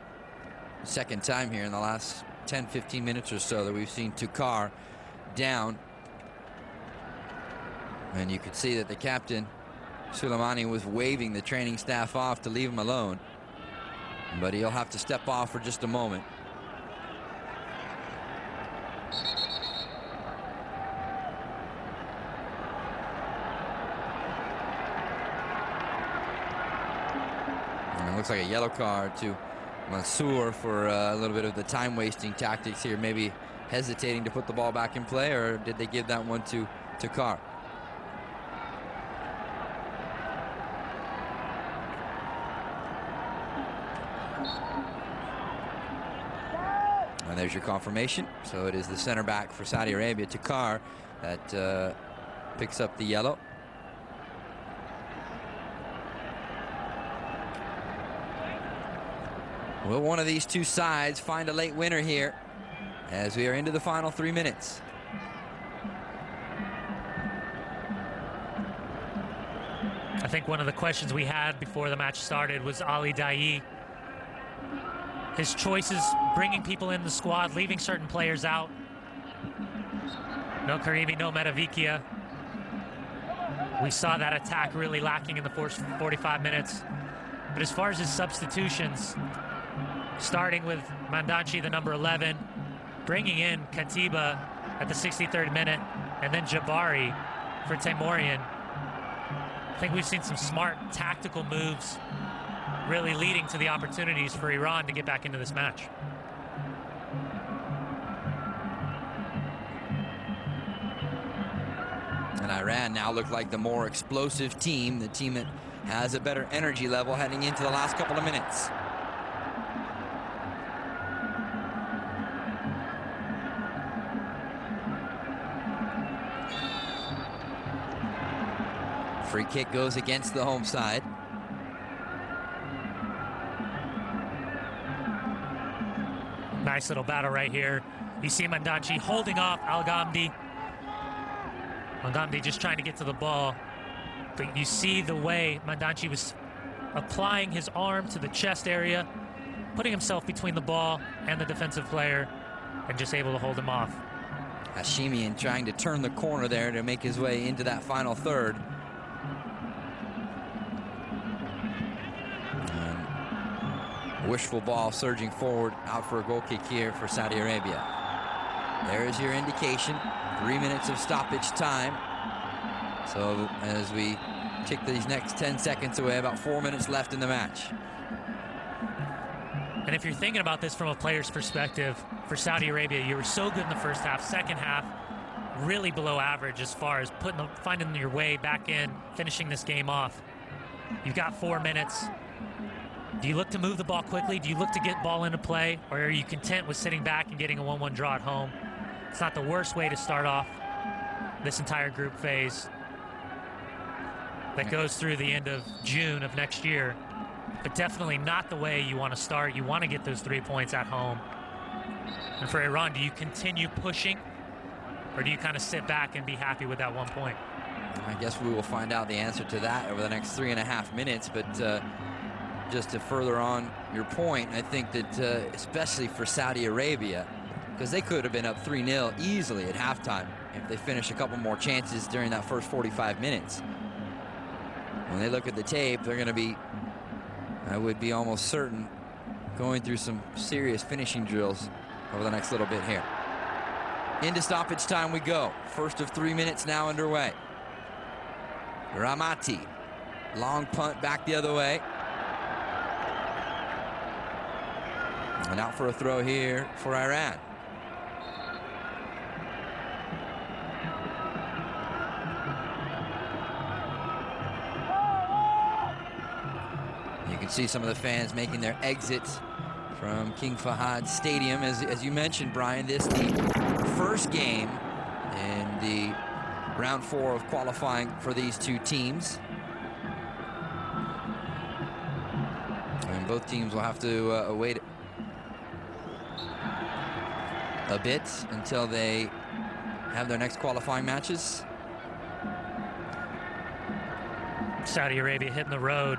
Second time here in the last 10-15 minutes or so that we've seen Takar down. And you could see that the captain, Suleimani, was waving the training staff off to leave him alone. But he'll have to step off for just a moment. And it looks like a yellow card to Mansour for a little bit of the time-wasting tactics here, maybe hesitating to put the ball back in play, or did they give that one to Takar? And there's your confirmation. So it is the center back for Saudi Arabia, Takar, that picks up the yellow. Will one of these two sides find a late winner here as we are into the final 3 minutes? I think one of the questions we had before the match started was Ali Daei. His choices, bringing people in the squad, leaving certain players out. No Karimi, no Metavikia. We saw that attack really lacking in the first 45 minutes. But as far as his substitutions, starting with Mandanci, the number 11, bringing in Katiba at the 63rd minute, and then Jabari for Teymourian. I think we've seen some smart tactical moves really leading to the opportunities for Iran to get back into this match. And Iran now look like the more explosive team, the team that has a better energy level heading into the last couple of minutes. Free kick goes against the home side. Nice little battle right here. You see Mandanci holding off Al-Ghamdi. Al-Ghamdi just trying to get to the ball. But you see the way Mandanci was applying his arm to the chest area, putting himself between the ball and the defensive player, and just able to hold him off. Hashimian trying to turn the corner there to make his way into that final third. Wishful ball surging forward, out for a goal kick here for Saudi Arabia. There is your indication. 3 minutes of stoppage time. So as we kick these next 10 seconds away, about 4 minutes left in the match. And if you're thinking about this from a player's perspective, for Saudi Arabia, you were so good in the first half. Second half, really below average as far as finding your way back in, finishing this game off. You've got 4 minutes. Do you look to move the ball quickly? Do you look to get ball into play? Or are you content with sitting back and getting a 1-1 draw at home? It's not the worst way to start off this entire group phase that goes through the end of June of next year, but definitely not the way you want to start. You want to get those 3 points at home. And for Iran, do you continue pushing, or do you kind of sit back and be happy with that 1 point? I guess we will find out the answer to that over the next 3.5 minutes, but just to further on your point, I think that especially for Saudi Arabia, because they could have been up 3-0 easily at halftime if they finish a couple more chances during that first 45 minutes. When they look at the tape, they're going to be I would be almost certain going through some serious finishing drills over the next little bit here. Into stoppage time we go. First of 3 minutes now underway. Ramati, long punt back the other way. And out for a throw here for Iran. You can see some of the fans making their exits from King Fahad Stadium. As you mentioned, Brian, this is the first game in the round 4 of qualifying for these two teams. And both teams will have to wait a bit until they have their next qualifying matches. Saudi Arabia hitting the road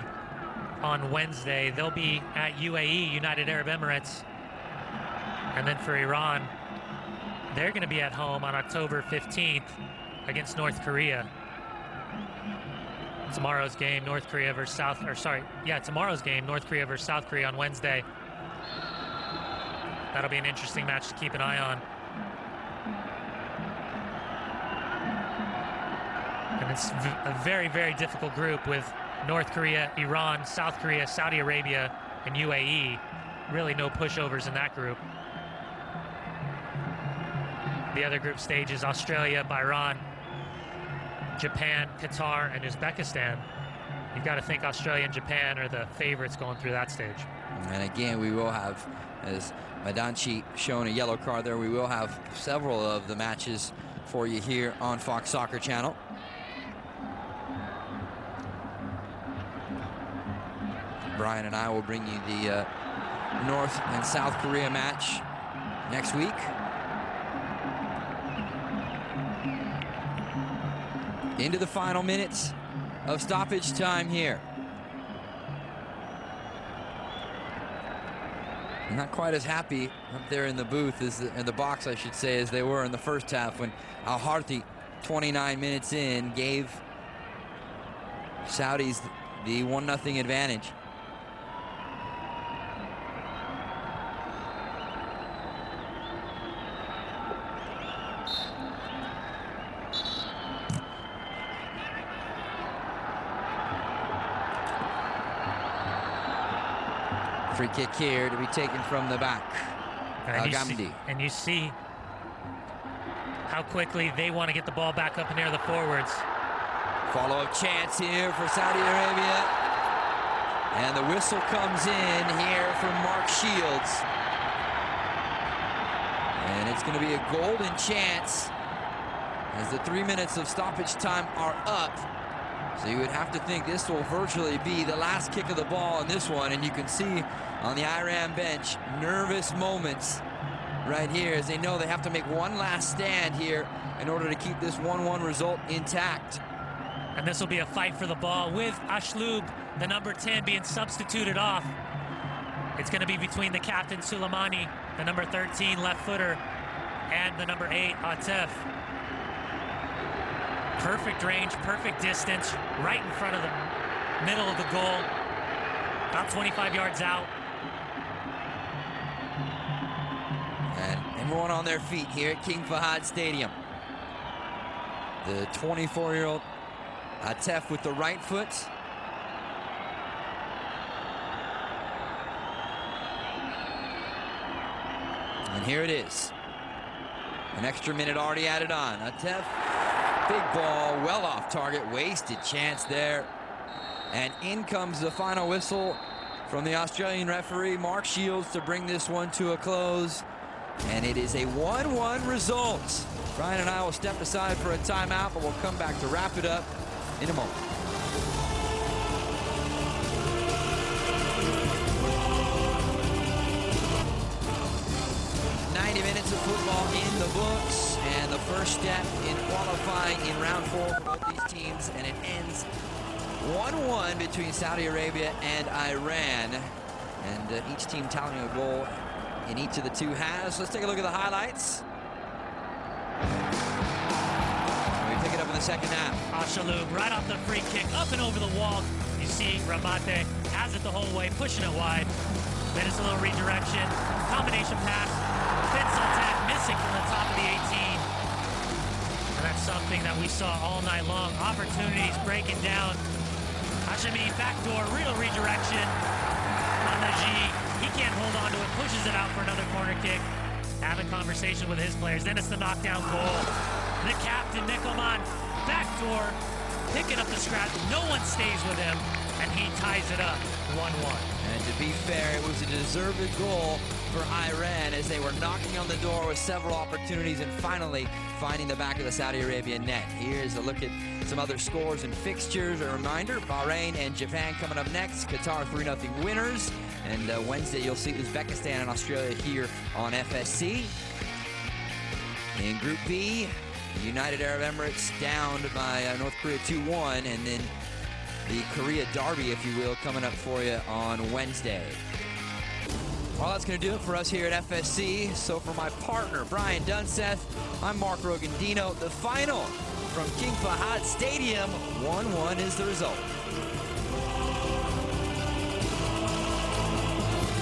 on Wednesday. They'll be at UAE, United Arab Emirates. And then for Iran, they're going to be at home on October 15th against North Korea. Tomorrow's game, North Korea versus tomorrow's game, North Korea versus South Korea on Wednesday. That'll be an interesting match to keep an eye on. And it's a very, very difficult group with North Korea, Iran, South Korea, Saudi Arabia, and UAE. Really no pushovers in that group. The other group stages, Australia, Bahrain, Japan, Qatar, and Uzbekistan. You've got to think Australia and Japan are the favorites going through that stage. And again, we will have, as Madanchi showing a yellow card there, we will have several of the matches for you here on Fox Soccer Channel. Brian and I will bring you the North and South Korea match next week. Into the final minutes of stoppage time here. Not quite as happy up there in the booth, in the box, I should say, as they were in the first half when Al-Harti, 29 minutes in, gave Saudis the 1-0 advantage. Free kick here to be taken from the back. And you see how quickly they want to get the ball back up in there, the forwards. Follow-up chance here for Saudi Arabia. And the whistle comes in here from Mark Shields. And it's going to be a golden chance as the 3 minutes of stoppage time are up. So you would have to think this will virtually be the last kick of the ball in this one. And you can see on the Iran bench, nervous moments right here as they know they have to make one last stand here in order to keep this 1-1 result intact. And this will be a fight for the ball with Ashlub, the number 10, being substituted off. It's going to be between the captain, Suleimani, the number 13 left footer, and the number 8, Atef. Perfect range, perfect distance, right in front of the middle of the goal, about 25 yards out. And everyone on their feet here at King Fahad Stadium. The 24-year-old Atef with the right foot. And here it is. An extra minute already added on. Atef, big ball, well off target, wasted chance there. And in comes the final whistle from the Australian referee, Mark Shields, to bring this one to a close. And it is a 1-1 result. Brian and I will step aside for a timeout, but we'll come back to wrap it up in a moment. Minutes of football in the books, and the first step in qualifying in round 4 for both these teams, and it ends 1-1 between Saudi Arabia and Iran, and each team tallying a goal in each of the two halves. Let's take a look at the highlights. We pick it up in the second half. Ashalub right off the free kick, up and over the wall. You see Ramate has it the whole way, pushing it wide. Then it's a little redirection. Combination pass. Bin-Sultan missing from the top of the 18. And that's something that we saw all night long. Opportunities breaking down. Hashemi backdoor, real redirection on the G. He can't hold on to it, pushes it out for another corner kick. Having conversation with his players. Then it's the knockdown goal. The captain, Nikoman, backdoor, picking up the scratch. No one stays with him, and he ties it up 1-1. And to be fair, it was a deserved goal for Iran as they were knocking on the door with several opportunities and finally finding the back of the Saudi Arabian net. Here's a look at some other scores and fixtures. A reminder, Bahrain and Japan coming up next. Qatar 3-0 winners. And Wednesday, you'll see Uzbekistan and Australia here on FSC. In Group B, United Arab Emirates downed by North Korea 2-1. And then the Korea Derby, if you will, coming up for you on Wednesday. Well, that's going to do it for us here at FSC. So for my partner, Brian Dunseth, I'm Mark Rogandino. The final from King Fahad Stadium, 1-1 is the result.